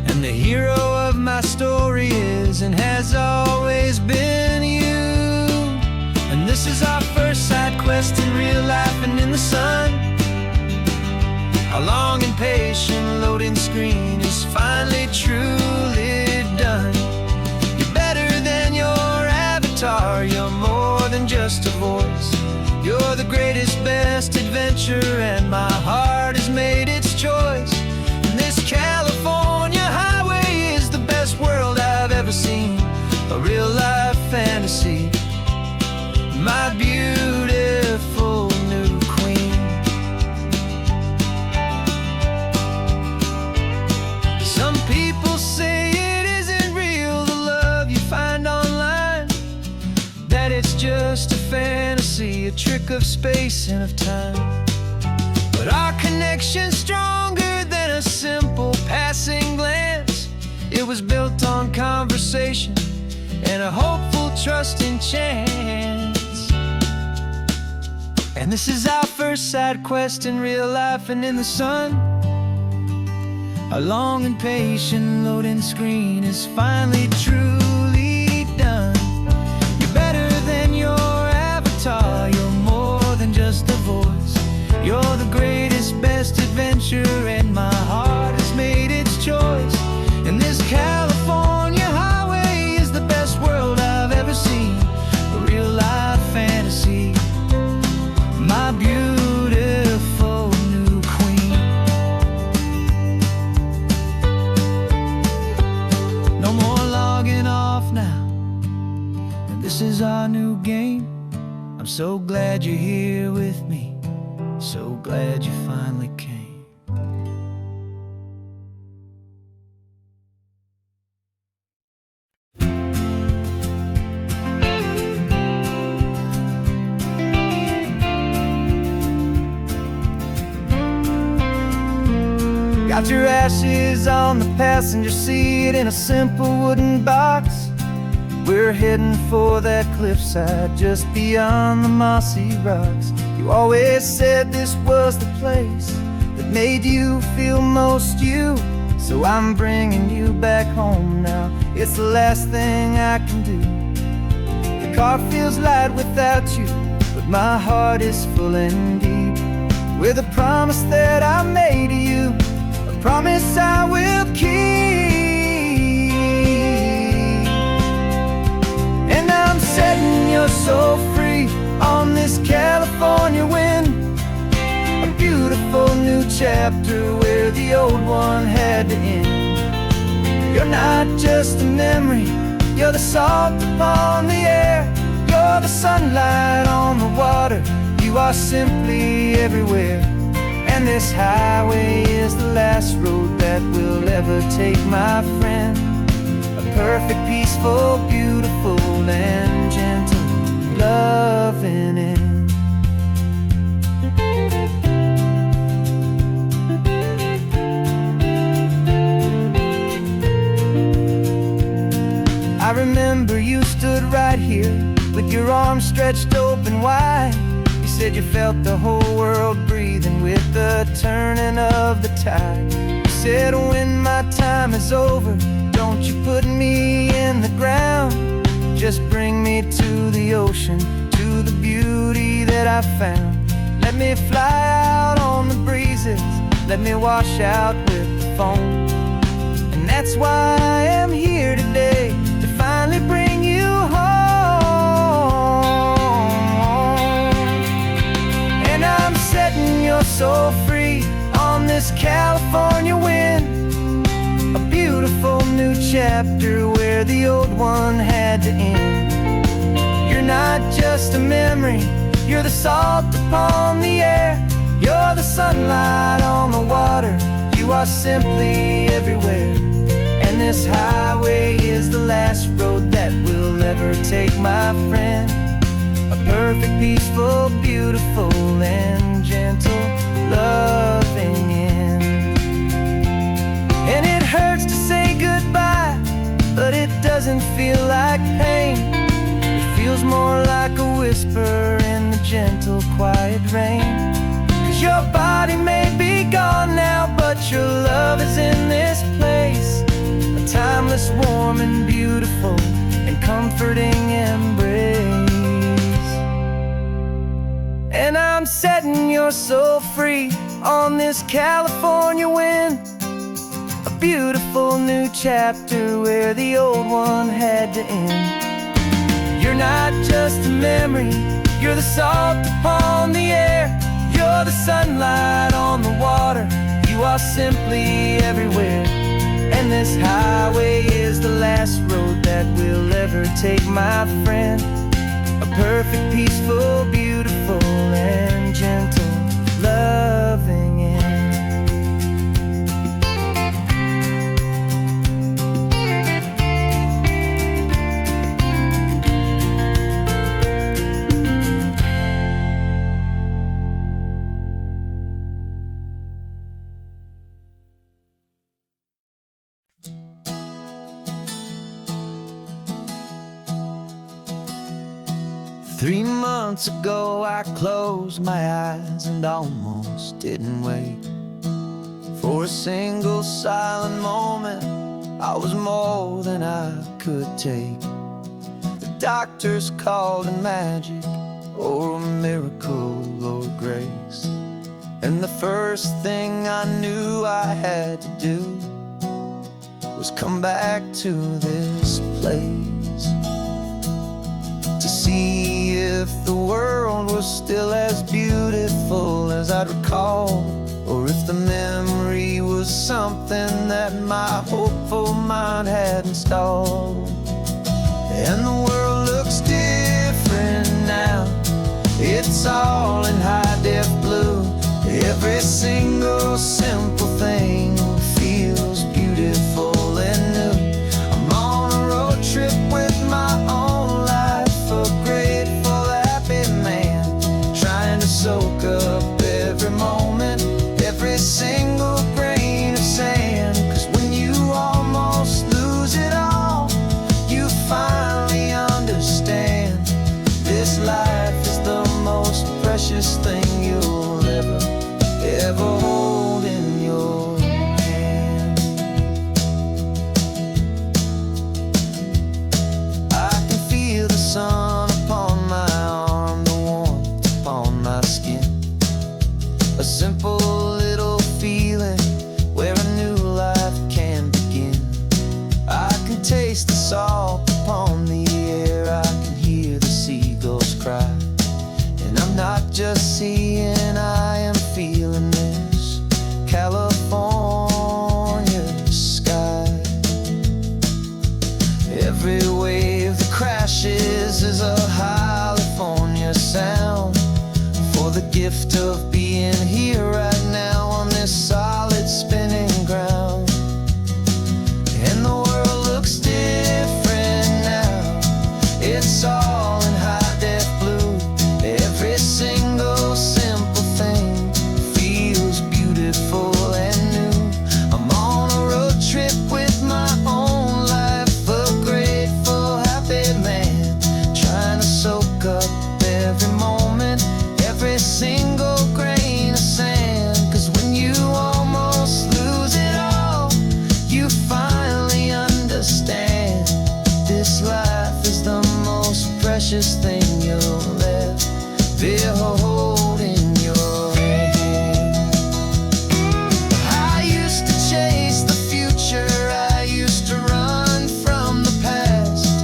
S3: and the hero of my story is and has always been you. And this is our first side quest in real life and in the sun. Our long and patient loading screen is finally truly done. You're better than your avatar, you're more than just a voice. You're the greatest, best adventure, and my heart has made its choice. And this California highway is the best world I've ever seen, a real life fantasy, my beautiful new queen. Some people say it isn't real, the love you find online, that it's just a fantasy, a trick of space and of time. But our connection's stronger than a simple passing glance. It was built on conversation and a hopeful, trusting chance.
S2: And this is our first side quest in real life and in the sun. Our long and patient loading screen is finally truly done. You're better than your avatar, you're more than just a voice. You're the greatest, best adventure, and my heart has made its choice. And this California highway is the best world I've ever seen. A real life fantasy, my beautiful new queen. No more logging off now, and this is our new game. I'm so glad you're here with me, so glad you finally came.
S1: Got your ashes on the passenger seat in a simple wooden box. We're heading for that cliffside just beyond the mossy rocks. You always said this was the place that made you feel most you. So I'm bringing you back home now. It's the last thing I can do. The car feels light without you, but my heart is full and deep with a promise that I made to you, a promise I will keep. And I'm setting your soul free on this California wind, a beautiful new chapter where the old one had to end. You're not just a memory, you're the salt upon the air, you're the sunlight on the water, you are simply everywhere. And this highway is the last road that we'll ever take, my friend. A perfect, peaceful, beautiful, and gentle loving end. I remember you stood right here with your arms stretched open wide. You said you felt the whole world breathing with the turning of the tide. You said when my time is over, don't you put me in the ground, just bring me to the ocean, to the beauty that I found. Let me fly out on the breezes, let me wash out with the foam. And that's why I am here today, to finally bring you home. And I'm setting your soul free on this California wind, a beautiful new chapter where the old one had to end. You're not just a memory, you're the salt upon the air, you're the sunlight on the water, you are simply everywhere. And this highway is the last road that we'll ever take, my friend. A perfect, peaceful, beautiful, and gentle loving end. And it hurts to say goodbye, but it doesn't feel like pain. It feels more like a whisper in the gentle, quiet rain. 'Cause your body may be gone now, but your love is in this place, a timeless, warm, and beautiful, and comforting embrace. And I'm setting your soul free on this California wind, a beautiful new chapter where the old one had to end. You're not just a memory, you're the salt upon the air, you're the sunlight on the water, you are simply everywhere. And this highway is the last road that we'll ever take, my friend. A perfect, peaceful, beautiful, and gentle loving end. 3 months ago I closed my eyes and almost didn't wait for a single silent moment. I was more than I could take. The doctors called it magic, or a miracle, or grace. And the first thing I knew I had to do was come back to this place, to see if the world was still as beautiful as I'd recall, or if the memory was something that my hopeful mind had installed. And the world looks different now. It's all in high-def blue. Every single simple thing feels beautiful and new. I'm on a road trip with my own life, a grateful, happy man, trying to soak up every moment, every single grain of sand. 'Cause when you almost lose it all, you finally understand this life is the most precious thing you'll ever hold in your hand. I can feel the sun upon my arm, the warmth upon my skin, a simple little feeling where a new life can begin. I can taste the salt upon the air, I can hear the seagulls cry, and I'm not just seeing, I am feeling this California sky. Every wave that crashes is a California sound, for the gift of being here right now on this solid spinning ground. And the world looks different now. It's all in high-def blue. Every single simple thing feels beautiful and new. I'm on a road trip with my own life, a grateful, happy man, trying to soak up every moment, every single grain of sand. 'Cause when you almost lose it all, you finally understand this life is the most precious thing you'll ever hold in your hand. I used to chase the future, I used to run from the past.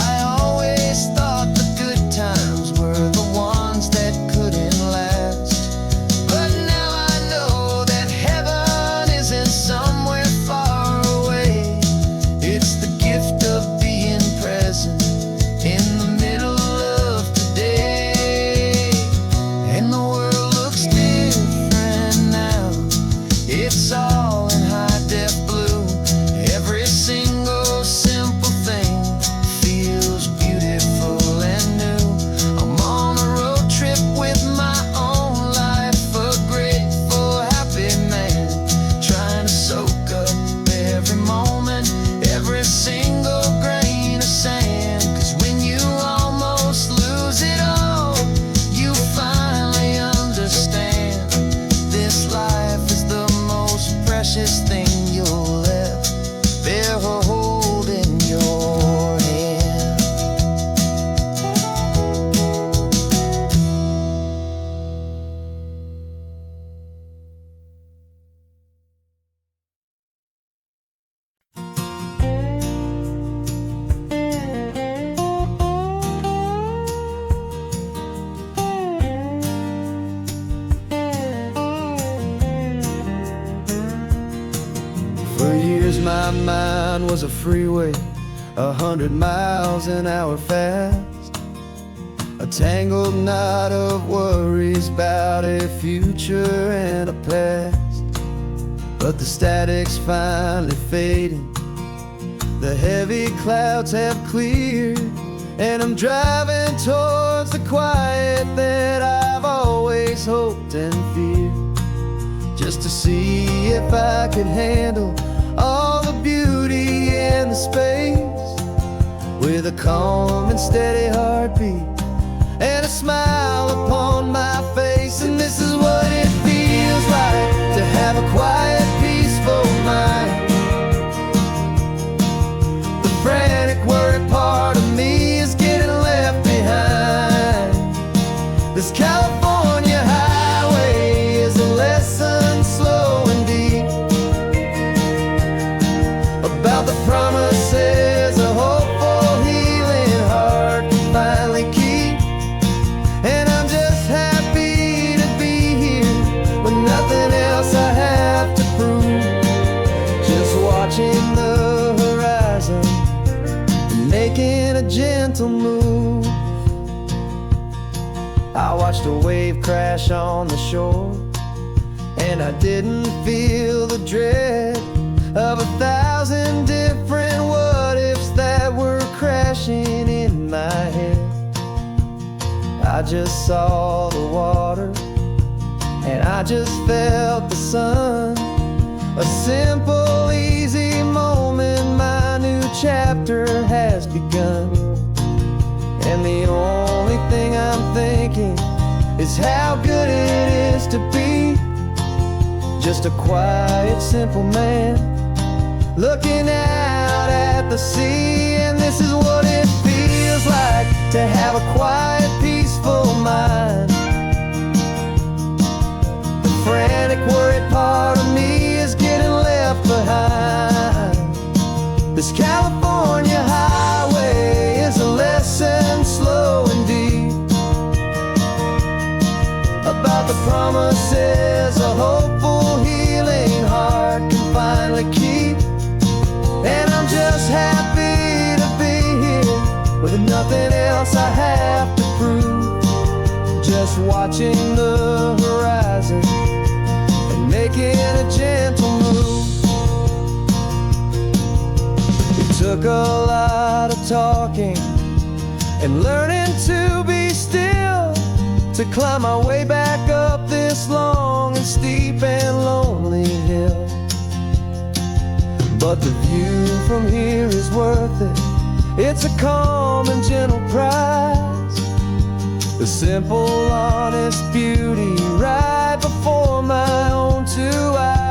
S1: I always thought the good times were the ones that couldn't last. But now I know that heaven isn't somewhere far away. It's the gift of being present in the middle of today. And the world looks different now. It's all in high-def blue. Every single simple thing feels beautiful and new. I'm on a road trip with my own life, a grateful, happy man, trying to soak up every moment, every single grain of sand. 'Cause when you almost lose it all, you finally understand this life is the most precious thing you'll ever hold in your hand. For years my mind was a freeway, 100 miles an hour fast, a tangled knot of worries about a future and a past. But the static's finally fading, the heavy clouds have cleared, and I'm driving towards the quiet that I've always hoped and feared, just to see if I could handle all the beauty and the space with a calm and steady heartbeat. and a smile upon my face. And this is what it feels like to have a quiet, peaceful mind. The frantic, worried part of me is getting left behind. This California highway is a lesson slow and deep about the promises a hopeful, healing heart can finally keep. And I'm just happy to be here with nothing else I have to prove. Just watching the horizon and making a gentle move. I watched a wave crash on the shore, and I didn't feel the dread of 1,000 different what-ifs that were crashing in my head. I just saw the water, and I just felt the sun. A simple, easy moment, my new chapter has begun. And the only thing I'm thinking is how good it is to be just a quiet, simple man looking out at the sea. And this is what it feels like to have a quiet, peaceful mind. The frantic, worried part of me is getting left behind. This California highway is a lesson slow and deep about the promises a hopeful, healing heart can finally keep. And I'm just happy to be here with nothing else I have to prove. Just watching the horizon and making a gentle move. It took a lot of talking and learning to be still to climb my way back up this long and steep and lonely hill. But the view from here is worth it. It's a calm and gentle prize. The simple, honest beauty right before my own two eyes.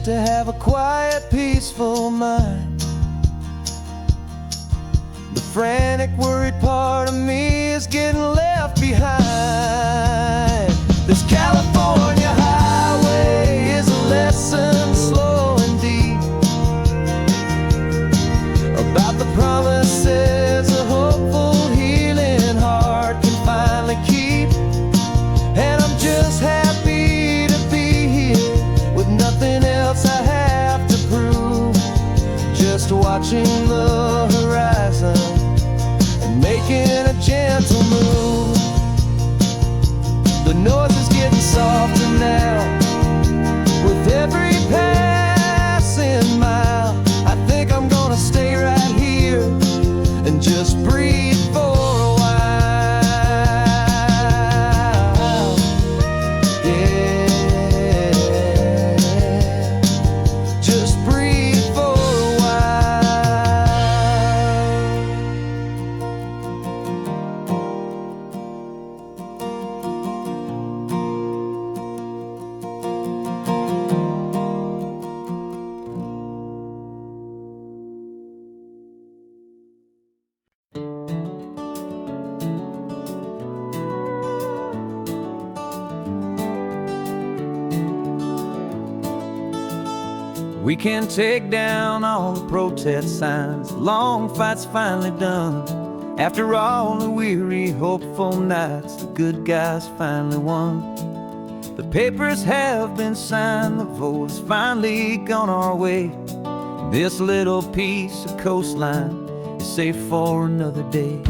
S1: To have a quiet, peaceful mind. The frantic, worried part of me is getting left behind. This California highway is a lesson slow and deep about the promises a hopeful, healing heart can finally keep. And I'm just happy to be here with nothing else I have to prove. Just watching the horizon and making a gentle move. The noise is getting softer now with every passing mile. I think I'm gonna stay right here and just breathe for a while.
S2: We can take down all the protest signs. The long fight's finally done. After all the weary, hopeful nights, the good guys finally won. The papers have been signed, the vote has finally gone our way. This little piece of coastline is safe for another day.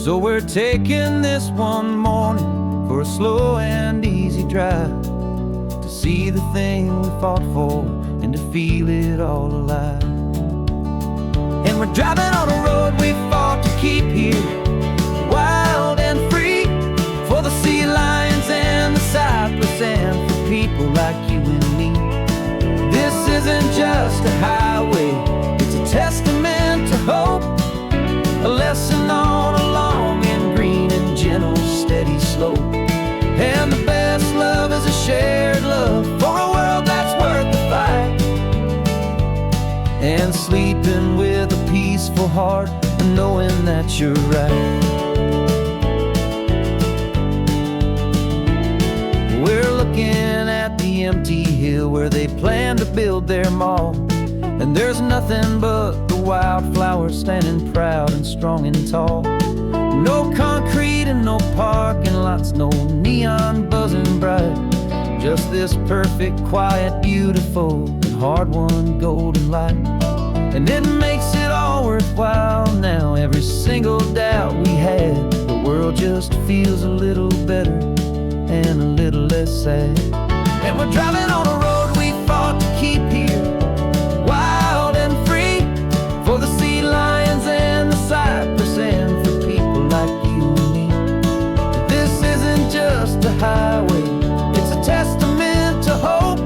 S2: So we're taking this one morning for a slow and easy drive, to see the thing we fought for and to feel it all alive. And we're driving on a road we fought to keep here, just a highway, it's a testament to hope, a lesson on a long and green and gentle steady slope. And the best love is a shared love for a world that's worth the fight. And sleeping with a peaceful heart and knowing that you're right. We're looking at the empty hill where they plan to build their mall, and there's nothing but the wildflowers standing proud and strong and tall. No concrete and no parking lots, no neon buzzing bright, just this perfect, quiet, beautiful, and hard-won golden light. And it makes it all worthwhile now. Every single doubt we had, the world just feels a little better and a little less sad. And we're driving on a road we fought to keep here, wild and free, for the sea lions and the cypress and for people like you and me. This isn't just a highway, it's a testament to hope,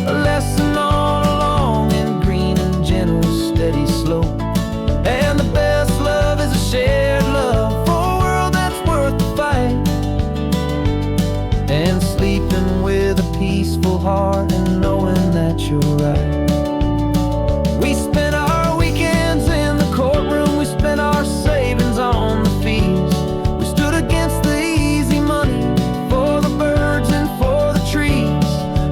S2: a lesson on a long and green and gentle steady slope. And the best love is a shared love for a world that's worth the fight. And sleeping with a peaceful heart and knowing that you're right. We spent our weekends in the courtroom, we spent our savings on the fees. We stood against the easy money for the birds and for the trees.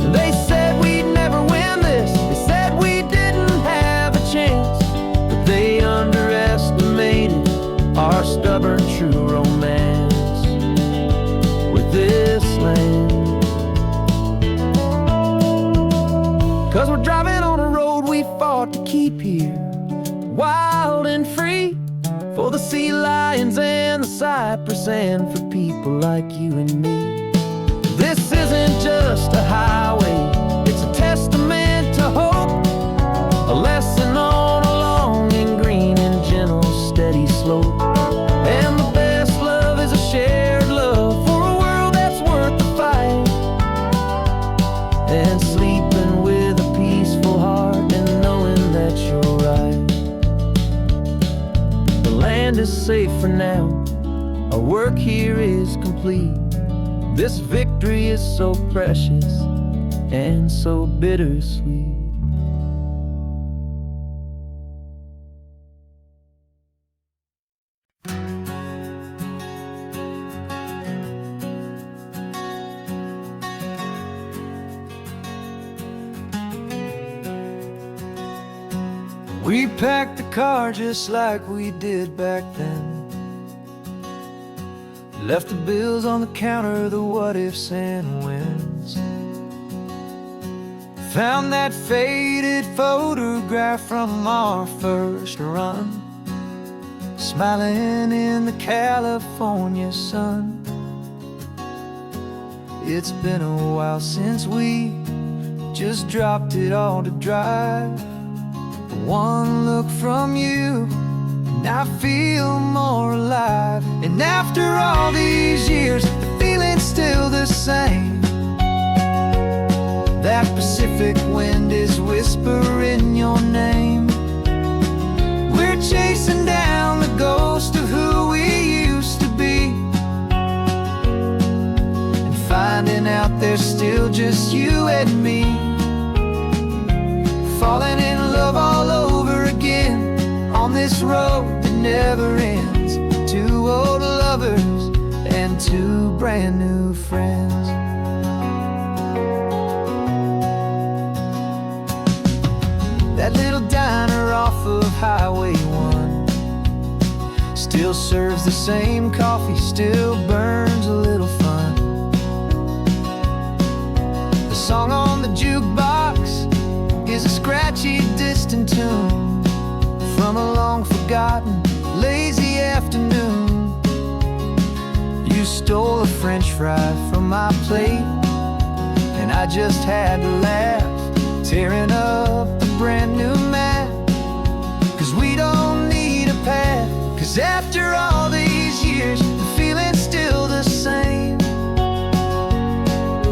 S2: And they said we'd never win this, they said we didn't have a chance, but they underestimated our stubborn true romance with this land. 'Cause we're driving on a road we fought to keep here, wild and free, for the sea lions and the cypress and for people like you and me. This isn't just a highway, it's a testament to hope, a lesson on a long and green and gentle steady slope. And the best love is a shared love for a world that's worth the fight. And sleeping with a peaceful heart and knowing that you're right. The land is safe for now, our work here is complete. This victory is so precious and so bittersweet. We packed the car just like we did back then, left the bills on the counter, the what ifs and whens. Found that faded photograph from our first run, smiling in the California sun. It's been a while since we just dropped it all to drive. One look from you and I feel more alive. And after all these years, the feeling's still the same. That Pacific wind is whispering your name. We're chasing down the ghost of who we used to be, and finding out there's still just you and me. Falling in love all over again on this road that never ends. Two old lovers and two brand new friends. That little diner off of Highway 1 still serves the same coffee, still burns a little fun. The song on the jukebox is a scratchy, distant tune from a long-forgotten, lazy afternoon. You stole a French fry from my plate, and I just had to laugh, tearing up a brand new map. 'Cause we don't need a path, 'cause after all these years, the feeling's still the same.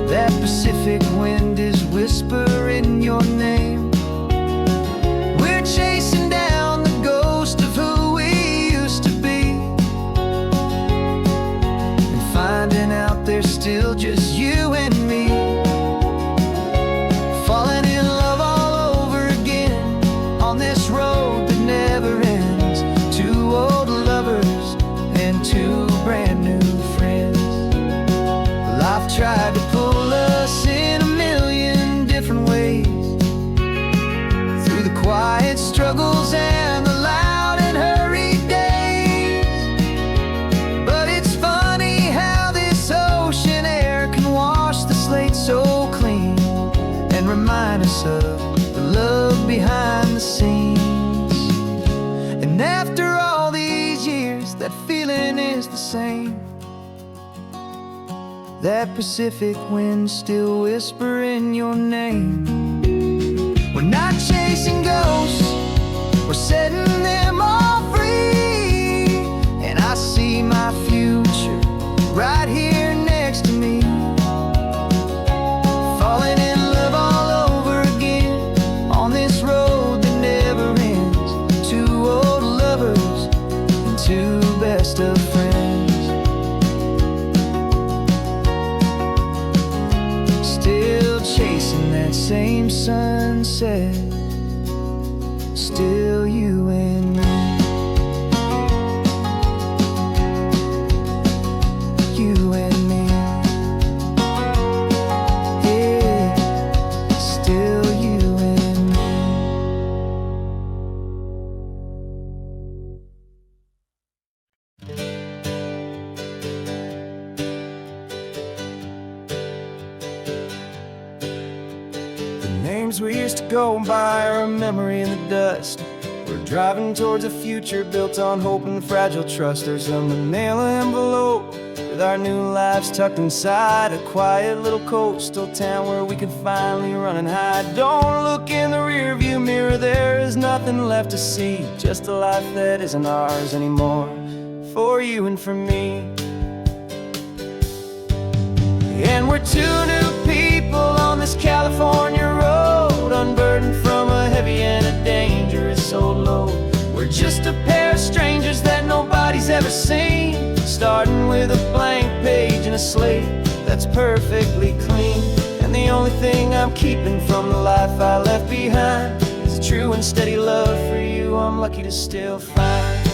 S2: That Pacific wind is whispering your name. And after all these years, that feeling is the same. That Pacific wind still whispering your name. We're not chasing ghosts, we're setting them all free. And I see my future right here next to me, falling in love all over again on this road that never ends. Two old lovers and two best of friends, still chasing that same sunset. Still you and me. You and me. Yeah, still you and me.
S1: The names we used to go by are a memory in the dust. We're driving towards a future built on hope and fragile trust. There's a manila envelope with our new lives tucked inside, a quiet little coastal town where we can finally run and hide. Don't look in the rearview mirror, there is nothing left to see, just a life that isn't ours anymore, for you and for me. And we're two new people on this California road, unburdened from a heavy and a dangerous old load. We're just a pair of strangers that nobody's ever seen, starting with a blank page and a slate that's perfectly clean. And the only thing I'm keeping from the life I left behind is a true and steady love for you I'm lucky to still find.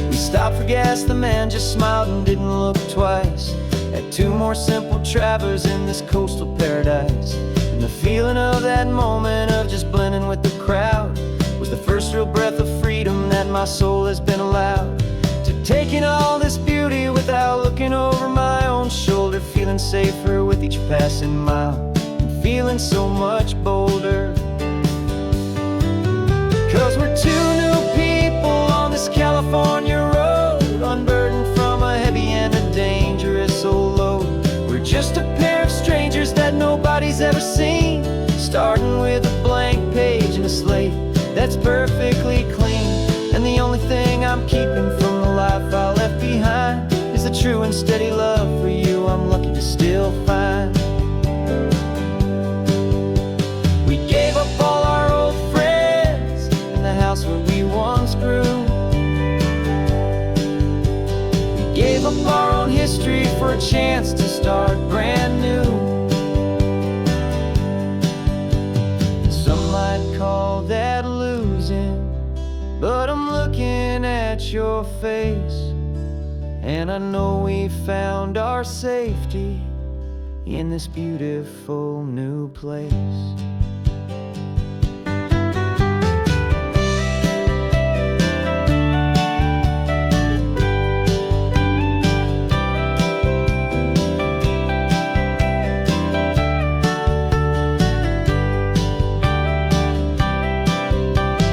S1: We stopped for gas, the man just smiled and didn't look twice. Had two more simple travelers in this coastal paradise. And the feeling of that moment of just blending with the crowd was the first real breath of freedom that my soul has been allowed to take in all this beauty without looking over my own shoulder, feeling safer with each passing mile and feeling so much bolder. Cause we're two new people on this California road, unburdened from a heavy and a dangerous old load. We're just a pair of strangers that nobody's ever seen, starting with a blank page and a slate that's perfectly clean. And the only thing I'm keeping from the life I left behind is the true and steady love for you I'm lucky to still find. We gave up all our old friends and the house where we once grew. We gave up our own history for a chance to start brand new. Some might call that losing, but I'm looking at your face, and I know we found our safety in this beautiful new place.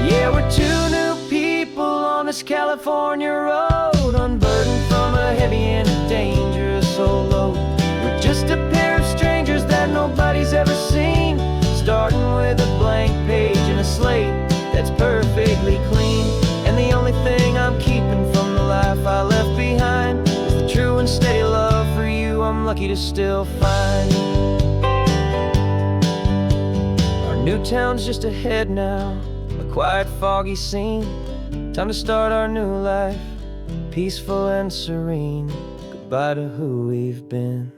S1: Yeah, we're two new people on this California road, unburdened from a heavy and a dangerous old load. We're just a pair of strangers that nobody's ever seen, starting with a blank page and a slate that's perfectly clean. And the only thing I'm keeping from the life I left behind is the true and steady love for you I'm lucky to still find. Our new town's just ahead now, a quiet, foggy scene. Time to start our new life, peaceful and serene. Goodbye to who we've been.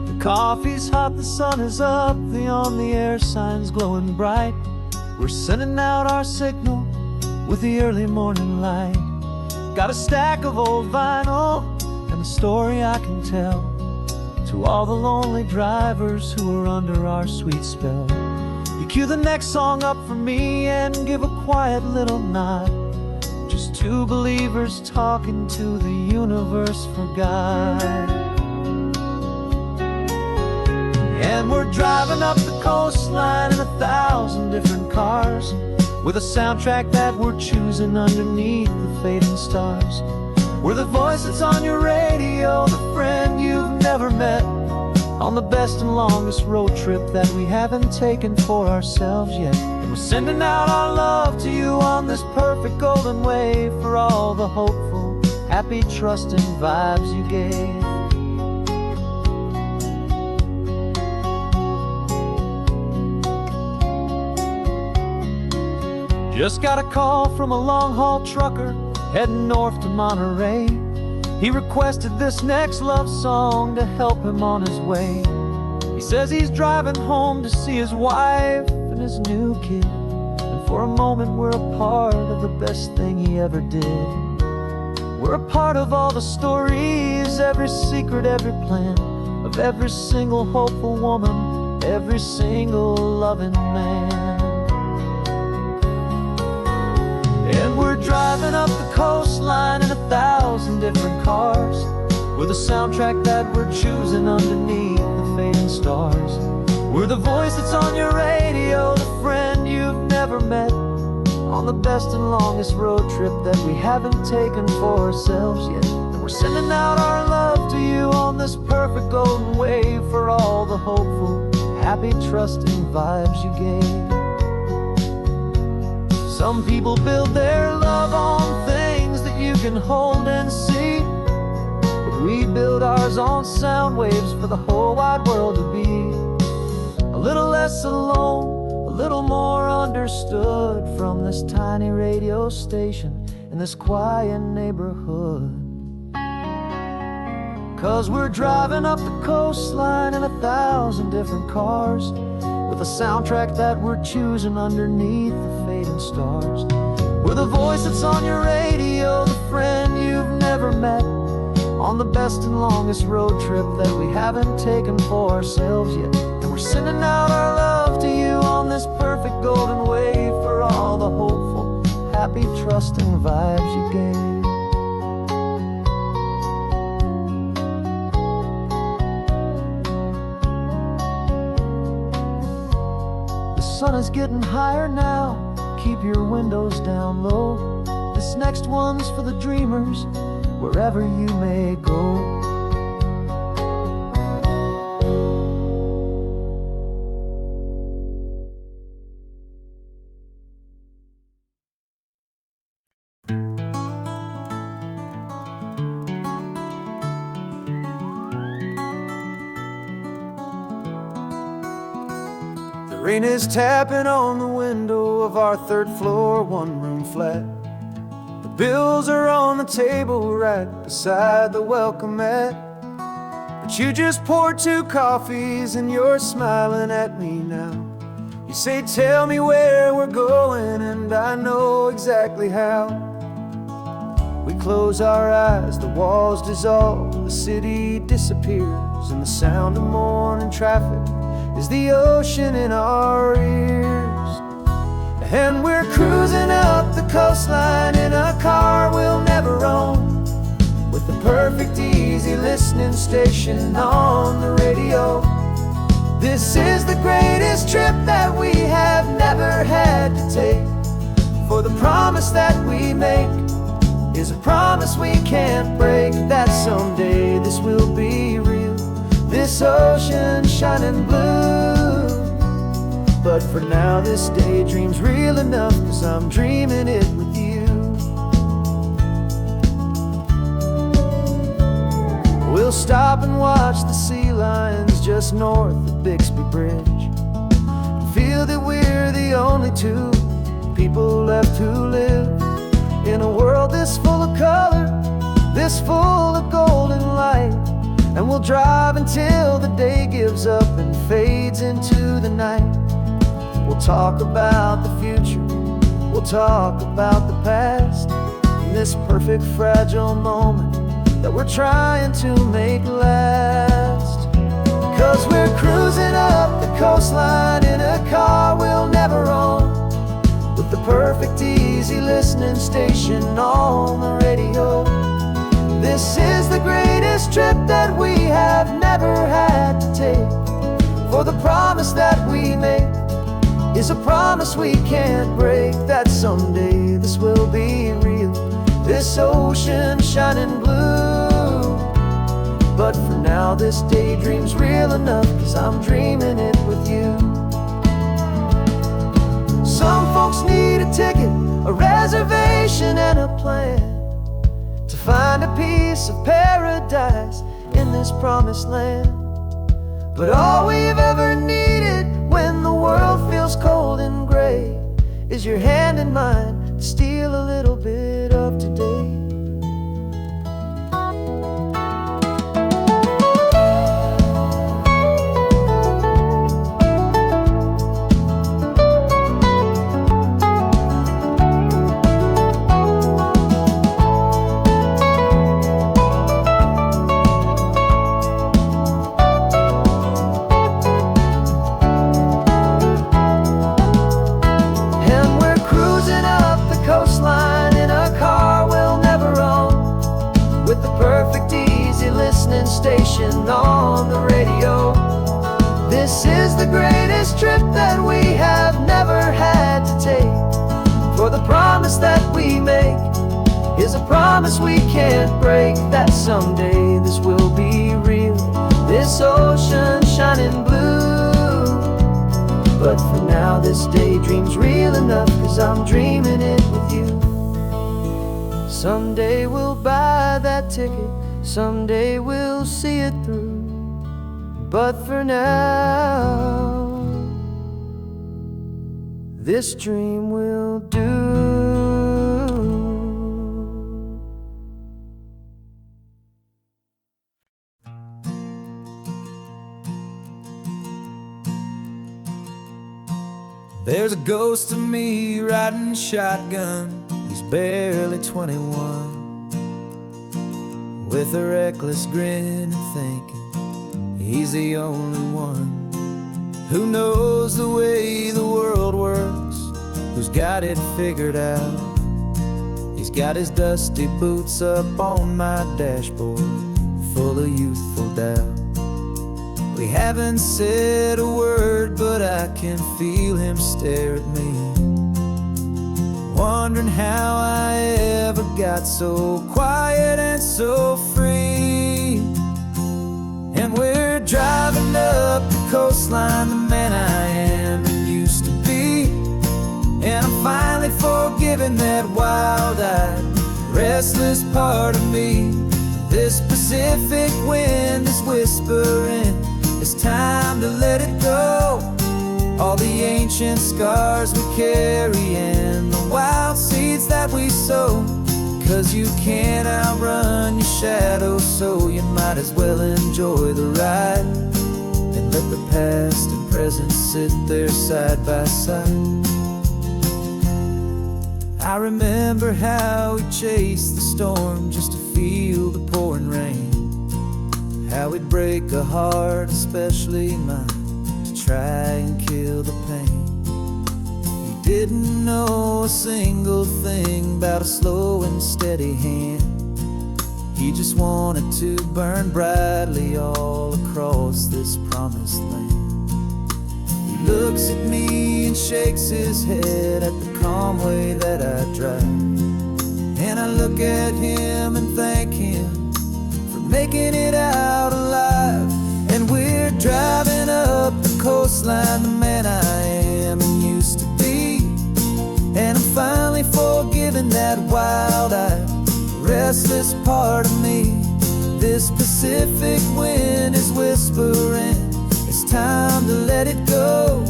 S2: The coffee's hot, the sun is up, the on-the-air sign's glowing bright. We're sending out our signal with the early morning light. Got a stack of old vinyl and a story I can tell to all the lonely drivers who are under our sweet spell. You cue the next song up for me and give a quiet little nod just two believers talking to the universe for God. And we're driving up the coastline in 1,000 different cars, with a soundtrack that we're choosing underneath the fading stars. We're the voice that's on your radio, the friend you've never met, on the best and longest road trip that we haven't taken for ourselves yet. And we're sending out our love to you on this perfect golden wave, for all the hopeful, happy, trusting vibes you gave. Just got a call from a long-haul trucker heading north to Monterey. He requested this next love song to help him on his way. He says he's driving home to see his wife and his new kid, and for a moment we're a part of the best thing he ever did. We're a part of all the stories, every secret, every plan, of every single hopeful woman, every single loving man. And we're driving up the coastline in 1,000 different cars, with a soundtrack that we're choosing underneath the fading stars. We're the voice that's on your radio, the friend you've never met, on the best and longest road trip that we haven't taken for ourselves yet. And we're sending out our love to you on this perfect golden wave, for all the hopeful, happy, trusting vibes you gave. Some people build their love on things that you can hold and see, but we build ours on sound waves for the whole wide world to be a little less alone, a little more understood, from this tiny radio station in this quiet neighborhood. 'Cause we're driving up the coastline in 1,000 different cars, with a soundtrack that we're choosing underneath the fading stars. We're the voice that's on your radio, the friend you've never met, on the best and longest road trip that we haven't taken for ourselves yet. And we're sending out our love to you on this perfect golden wave, for all the hopeful, happy, trusting vibes you gave. The sun is getting higher now, keep your windows down low. This next one's for the dreamers, wherever you may go.
S1: The rain is tapping on the window of our third floor, one-room flat. The bills are on the table right beside the welcome mat. But you just poured 2 coffees and you're smiling at me now. You say, tell me where we're going, and I know exactly how. We close our eyes, the walls dissolve, the city disappears, and the sound of morning traffic is the ocean in our ears. And we're cruising up the coastline in a car we'll never own, with the perfect easy listening station on the radio. This is the greatest trip that we have never had to take, for the promise that we make is a promise we can't break, that someday this will be real, this ocean shining blue. But for now this daydream's real enough, 'cause I'm dreaming it with you. We'll stop and watch the sea lions just north of Bixby Bridge, and feel that we're the only 2 people left who live in a world this full of color, this full of golden light. And we'll drive until the day gives up and fades into the night. We'll talk about the future, we'll talk about the past, in this perfect fragile moment that we're trying to make last. 'Cause we're cruising up the coastline in a car we'll never own, with the perfect, easy listening station on the radio. This is the greatest trip that we have never had to take. For the promise that we make is a promise we can't break, that someday this will be real, this ocean shining blue. But for now this daydream's real enough, 'cause I'm dreaming it with you. Some folks need a ticket, a reservation and a plan to find a piece of paradise in this promised land. But all we've ever needed when the world feels cold and gray is your hand in mine to steal a little bit of today. Station on the radio. This is the greatest trip that we have never had to take. For the promise that we make is a promise we can't break, that someday this will be real, this ocean shining blue. But for now this daydream's real enough, 'cause I'm dreaming it with you. Someday we'll buy that ticket, someday we'll see it through. But for now, this dream will do.
S2: There's a ghost of me riding shotgun. He's barely 21, with a reckless grin and thinking he's the only one who knows the way the world works, who's got it figured out. He's got his dusty boots up on my dashboard, full of youthful doubt. We haven't said a word, but I can feel him stare at me, wondering how I ever got so quiet and so free. And we're driving up the coastline, the man I am and used to be. And I'm finally forgiving that wild-eyed, restless part of me. This Pacific wind is whispering, it's time to let it go. All the ancient scars we carry and the wild seeds that we sow. 'Cause you can't outrun your shadow, so you might as well enjoy the ride and let the past and present sit there side by side. I remember how we chased the storm just to feel the pouring rain, how we'd break a heart, especially mine, try and kill the pain. He didn't know a single thing about a slow and steady hand. He just wanted to burn brightly all across this promised land. He looks at me and shakes his head at the calm way that I drive, and I look at him and thank him for making it out alive. And we're driving up the coastline, the man I am and used to be. And I'm finally forgiving that wild-eyed, restless part of me. This Pacific wind is whispering, it's time to let it go.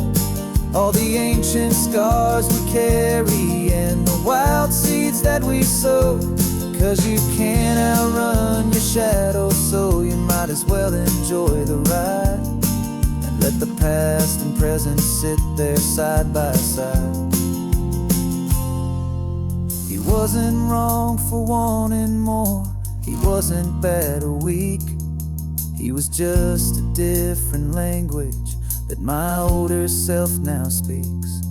S2: All the ancient scars we carry and the wild seeds that we sow. 'Cause you can't outrun your shadow, so you might as well enjoy the ride and let the past and present sit there side by side. He wasn't wrong for wanting more, he wasn't bad or weak. He was just a different language that my older self now speaks.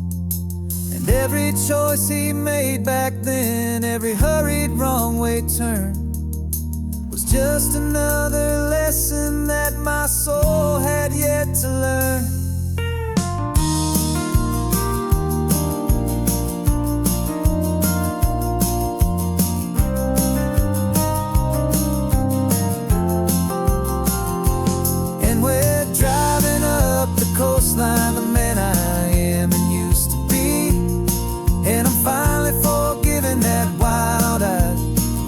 S2: And And every choice he made back then, every hurried wrong way turn, was just another lesson that my soul had yet to learn. And we're driving up the coastline, the man I am and used to be, and I'm finally forgiving that wild-eyed,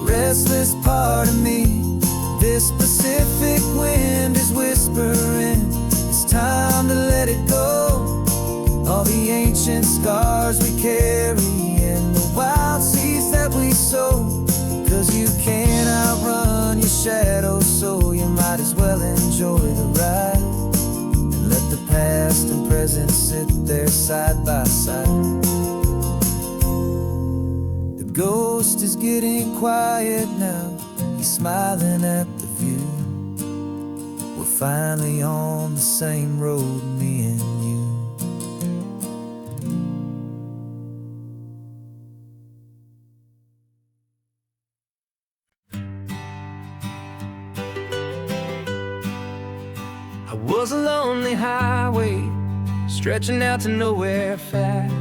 S2: restless part of me. This Pacific wind is whispering, it's time to let it go. All the ancient scars we carry and the wild seeds that we sow. 'Cause you can't outrun your shadow, so you might as well enjoy the ride, and let the past and present sit there side by side. The ghost is getting quiet now, he's smiling at the view. We're finally on the same road, me and you.
S1: I was a lonely highway, stretching out to nowhere fast.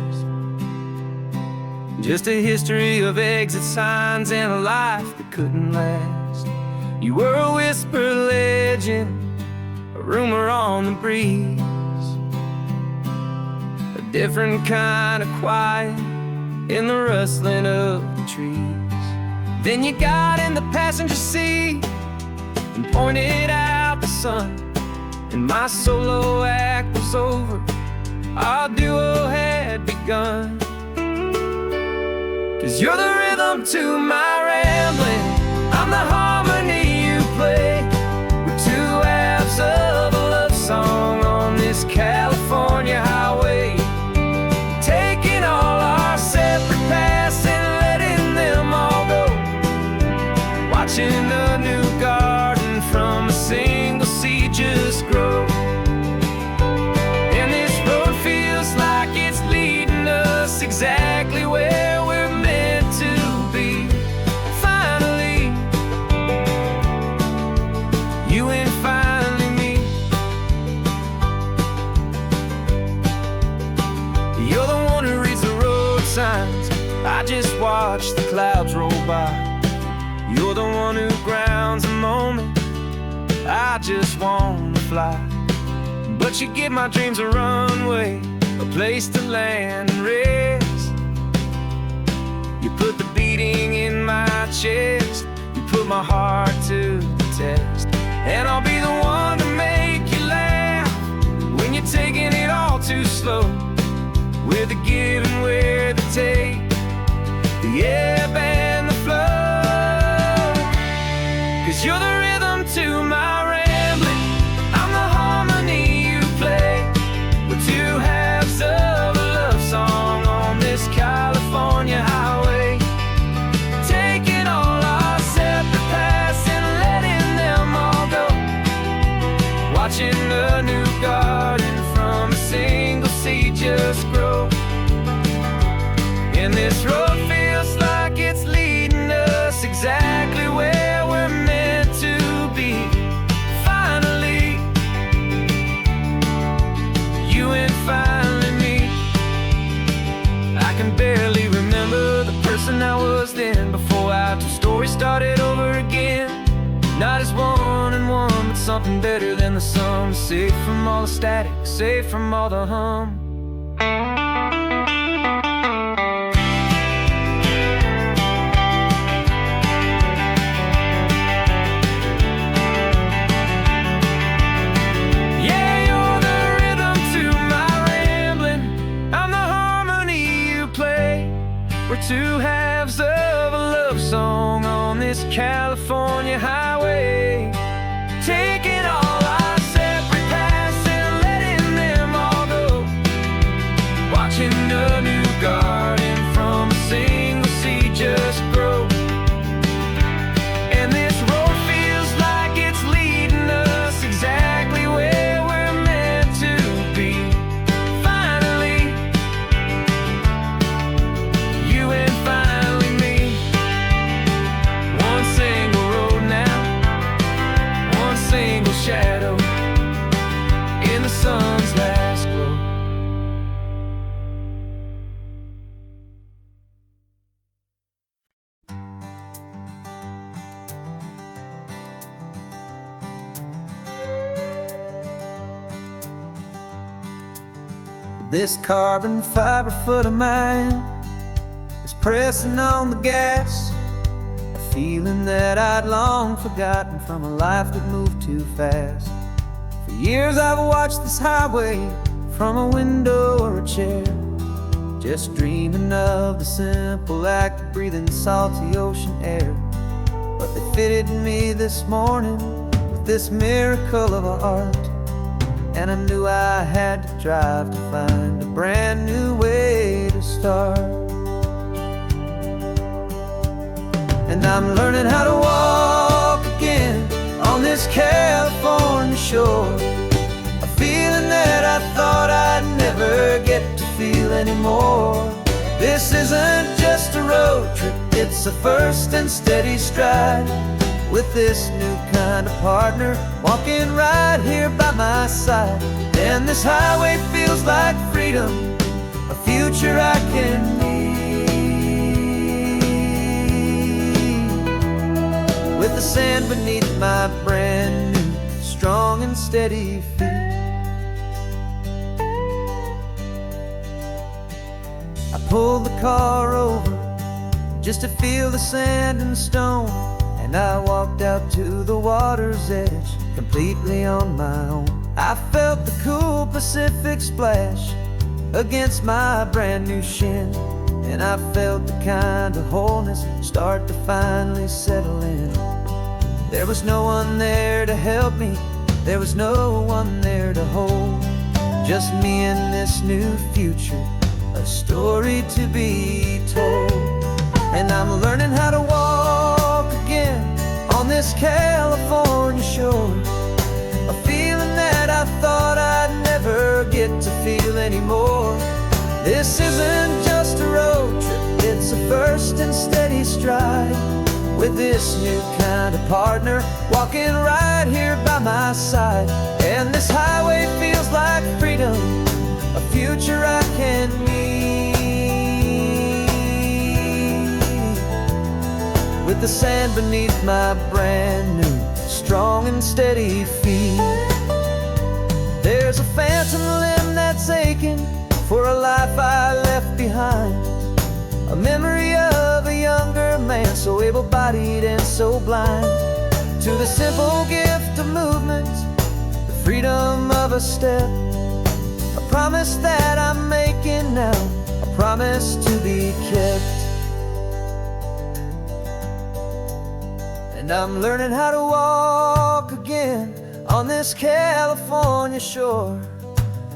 S1: Just a history of exit signs and a life that couldn't last. You were a whisper legend, a rumor on the breeze, a different kind of quiet in the rustling of the trees. Then you got in the passenger seat and pointed out the sun, and my solo act was over, our duo had begun. 'Cause you're the rhythm to my rambling, I'm the harmony you play. We're two halves of a love song on this California highway, taking all our separate paths and letting them all go. Watching a new garden from a single seed just grow. And this road feels like it's leading us exactly where we're meant to be. Finally, you and finally me. You're the one who reads the road signs, I just watch the clouds roll by. You're the one who grounds the moment, I just wanna fly. But you give my dreams a runway, a place to land and rest. You put the beating in my chest, you put my heart to the test. And I'll be the one to make you laugh when you're taking it all too slow. We're the give and we're the take, the ebb and the flow. 'Cause you're the rhythm to my rambling, I'm the harmony you play. We're two halves of a love song on this California highway, taking all our separate paths and letting them all go. Watching a new garden from a single seed just grow. And this road feels like it's leading us exactly where we're meant to be. Finally, you and finally me. I can barely remember the person I was then, before our two stories started over again. Not as one and one, but something better than the sum. Safe from all the static, safe from all the hum. Two halves of a love song on this California highway, taking all our separate paths and letting them all go. Watching a new garden from a single seed just grow. And this road feels like it's leading us exactly where we're meant to be. Finally, This carbon fiber foot of mine is pressing on the gas, a feeling that I'd long forgotten from a life that moved too fast. For years I've watched this highway from a window or a chair, just dreaming of the simple act of breathing salty ocean air. But they fitted me this morning with this miracle of art, and I knew I had to drive to find a brand new way to start. And I'm learning how to walk again on this California shore, a feeling that I thought I'd never get to feel anymore. This isn't just a road trip, it's a first and steady stride, with this new kind of partner walking right here by my side. And this highway feels like freedom, a future I can need, with the sand beneath my brand new strong and steady feet. I pulled the car over just to feel the sand and stone, and I walked out to the water's edge completely on my own. I felt the cool Pacific splash against my brand new shin, and I felt the kind of wholeness start to finally settle in. There was no one there to help me, there was no one there to hold, just me and this new future, a story to be told. And I'm learning how to walk again on this California shore, a feeling that I thought I'd never get to feel anymore. This isn't just a road trip, it's a first and steady stride, with this new kind of partner walking right here by my side. And this highway feels like freedom, a future I can need, with the sand beneath my brand new strong and steady feet. There's a phantom limb that's aching for a life I left behind, a memory of a younger man so able-bodied and so blind, to the simple gift of movement, the freedom of a step, a promise that I'm making now, a promise to be kept. And I'm learning how to walk again on this California shore,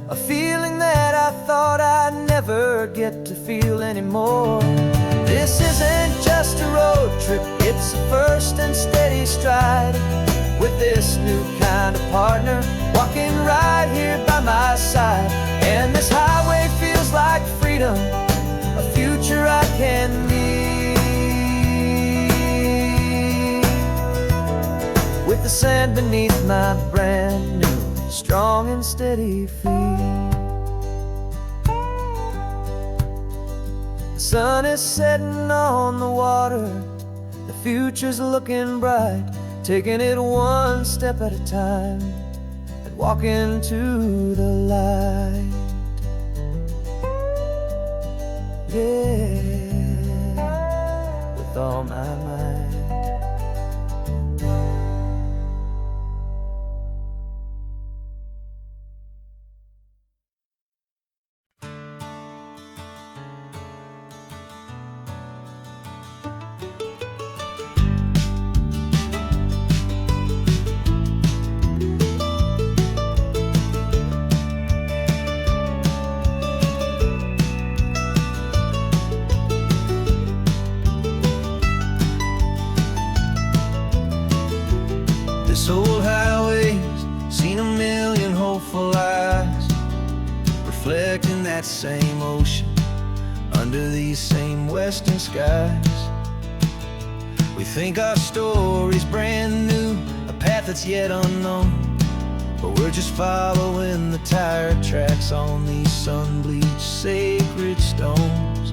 S1: a feeling that I thought I'd never get to feel anymore. This isn't just a road trip, it's a first and steady stride, with this new kind of partner walking right here by my side. And this highway feels like freedom, a future I can need, with the sand beneath my brand new strong and steady feet. The sun is setting on the water, the future's looking bright, taking it one step at a time and walking to the light. Yeah, with all my might. This old highway's seen a million hopeful eyes, reflecting that same ocean under these same western skies. We think our story's brand new, a path that's yet unknown, but we're just following the tire tracks on these sun-bleached sacred stones.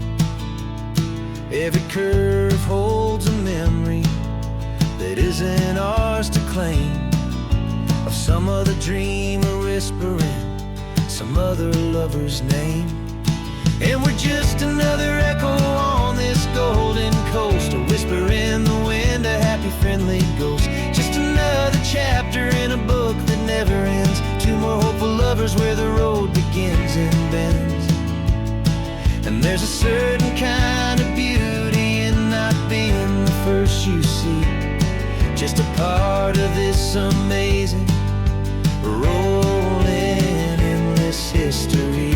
S1: Every curve holds a memory that isn't ours to claim, of some other dreamer whispering some other lover's name. And we're just another echo on this golden coast, a whisper in the wind, a happy friendly ghost. Just another chapter in a book that never ends. Two more hopeful lovers where the road begins and bends. And there's a certain kind of beauty in not being the first you see, just a part of this amazing rolling endless history.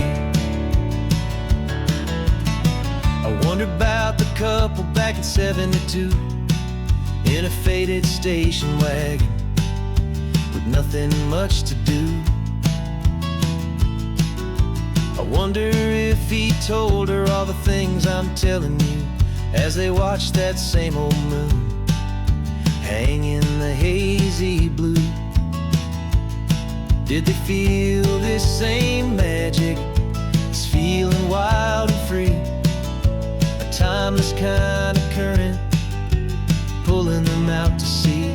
S1: I wonder about the couple back in '72 in a faded station wagon with nothing much to do. I wonder if he told her all the things I'm telling you as they watched that same old moon hang in the hazy blue. Did they feel this same magic, this feeling wild and free, a timeless kind of current pulling them out to sea?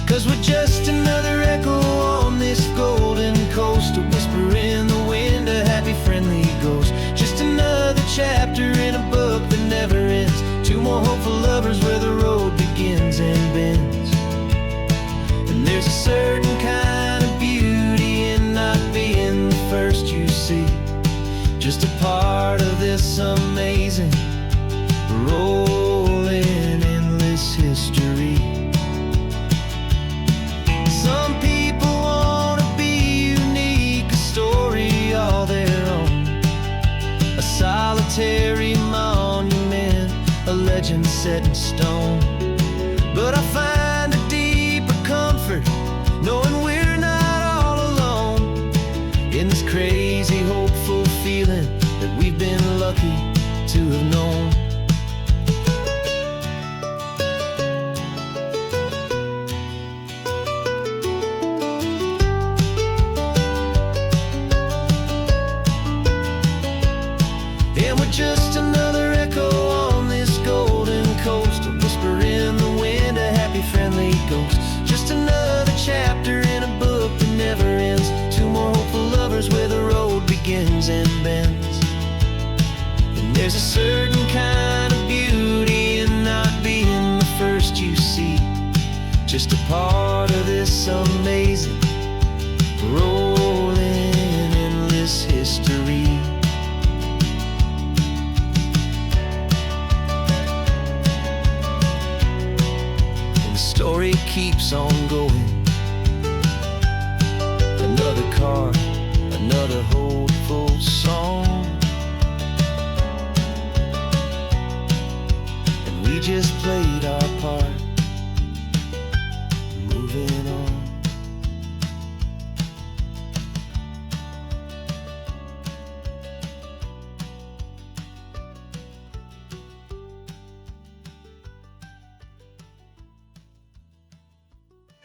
S1: 'Cause we're just another echo on this golden coast, a whisper in the wind, a happy friendly ghost. Just another chapter in a book that never ends. Two more hopeful lovers where the road begins and bends. And there's a certain kind of beauty in not being the first you see, just a part of this amazing rolling endless history. Some people wanna be unique, a story all their own, a solitary monument, a legend set in stone. But I find a deeper comfort knowing we're not all alone in this crazy hopeful feeling that we've been lucky to have known. And we're just another echo on this golden coast, a whisper in the wind, a happy friendly ghost. Just another chapter in a book that never ends. Two more hopeful lovers where the road begins and bends. And there's a certain kind of beauty in not being the first you see, just a part of this amazing rolling endless history. The story keeps on going. Another card, another hopeful song, and we just played our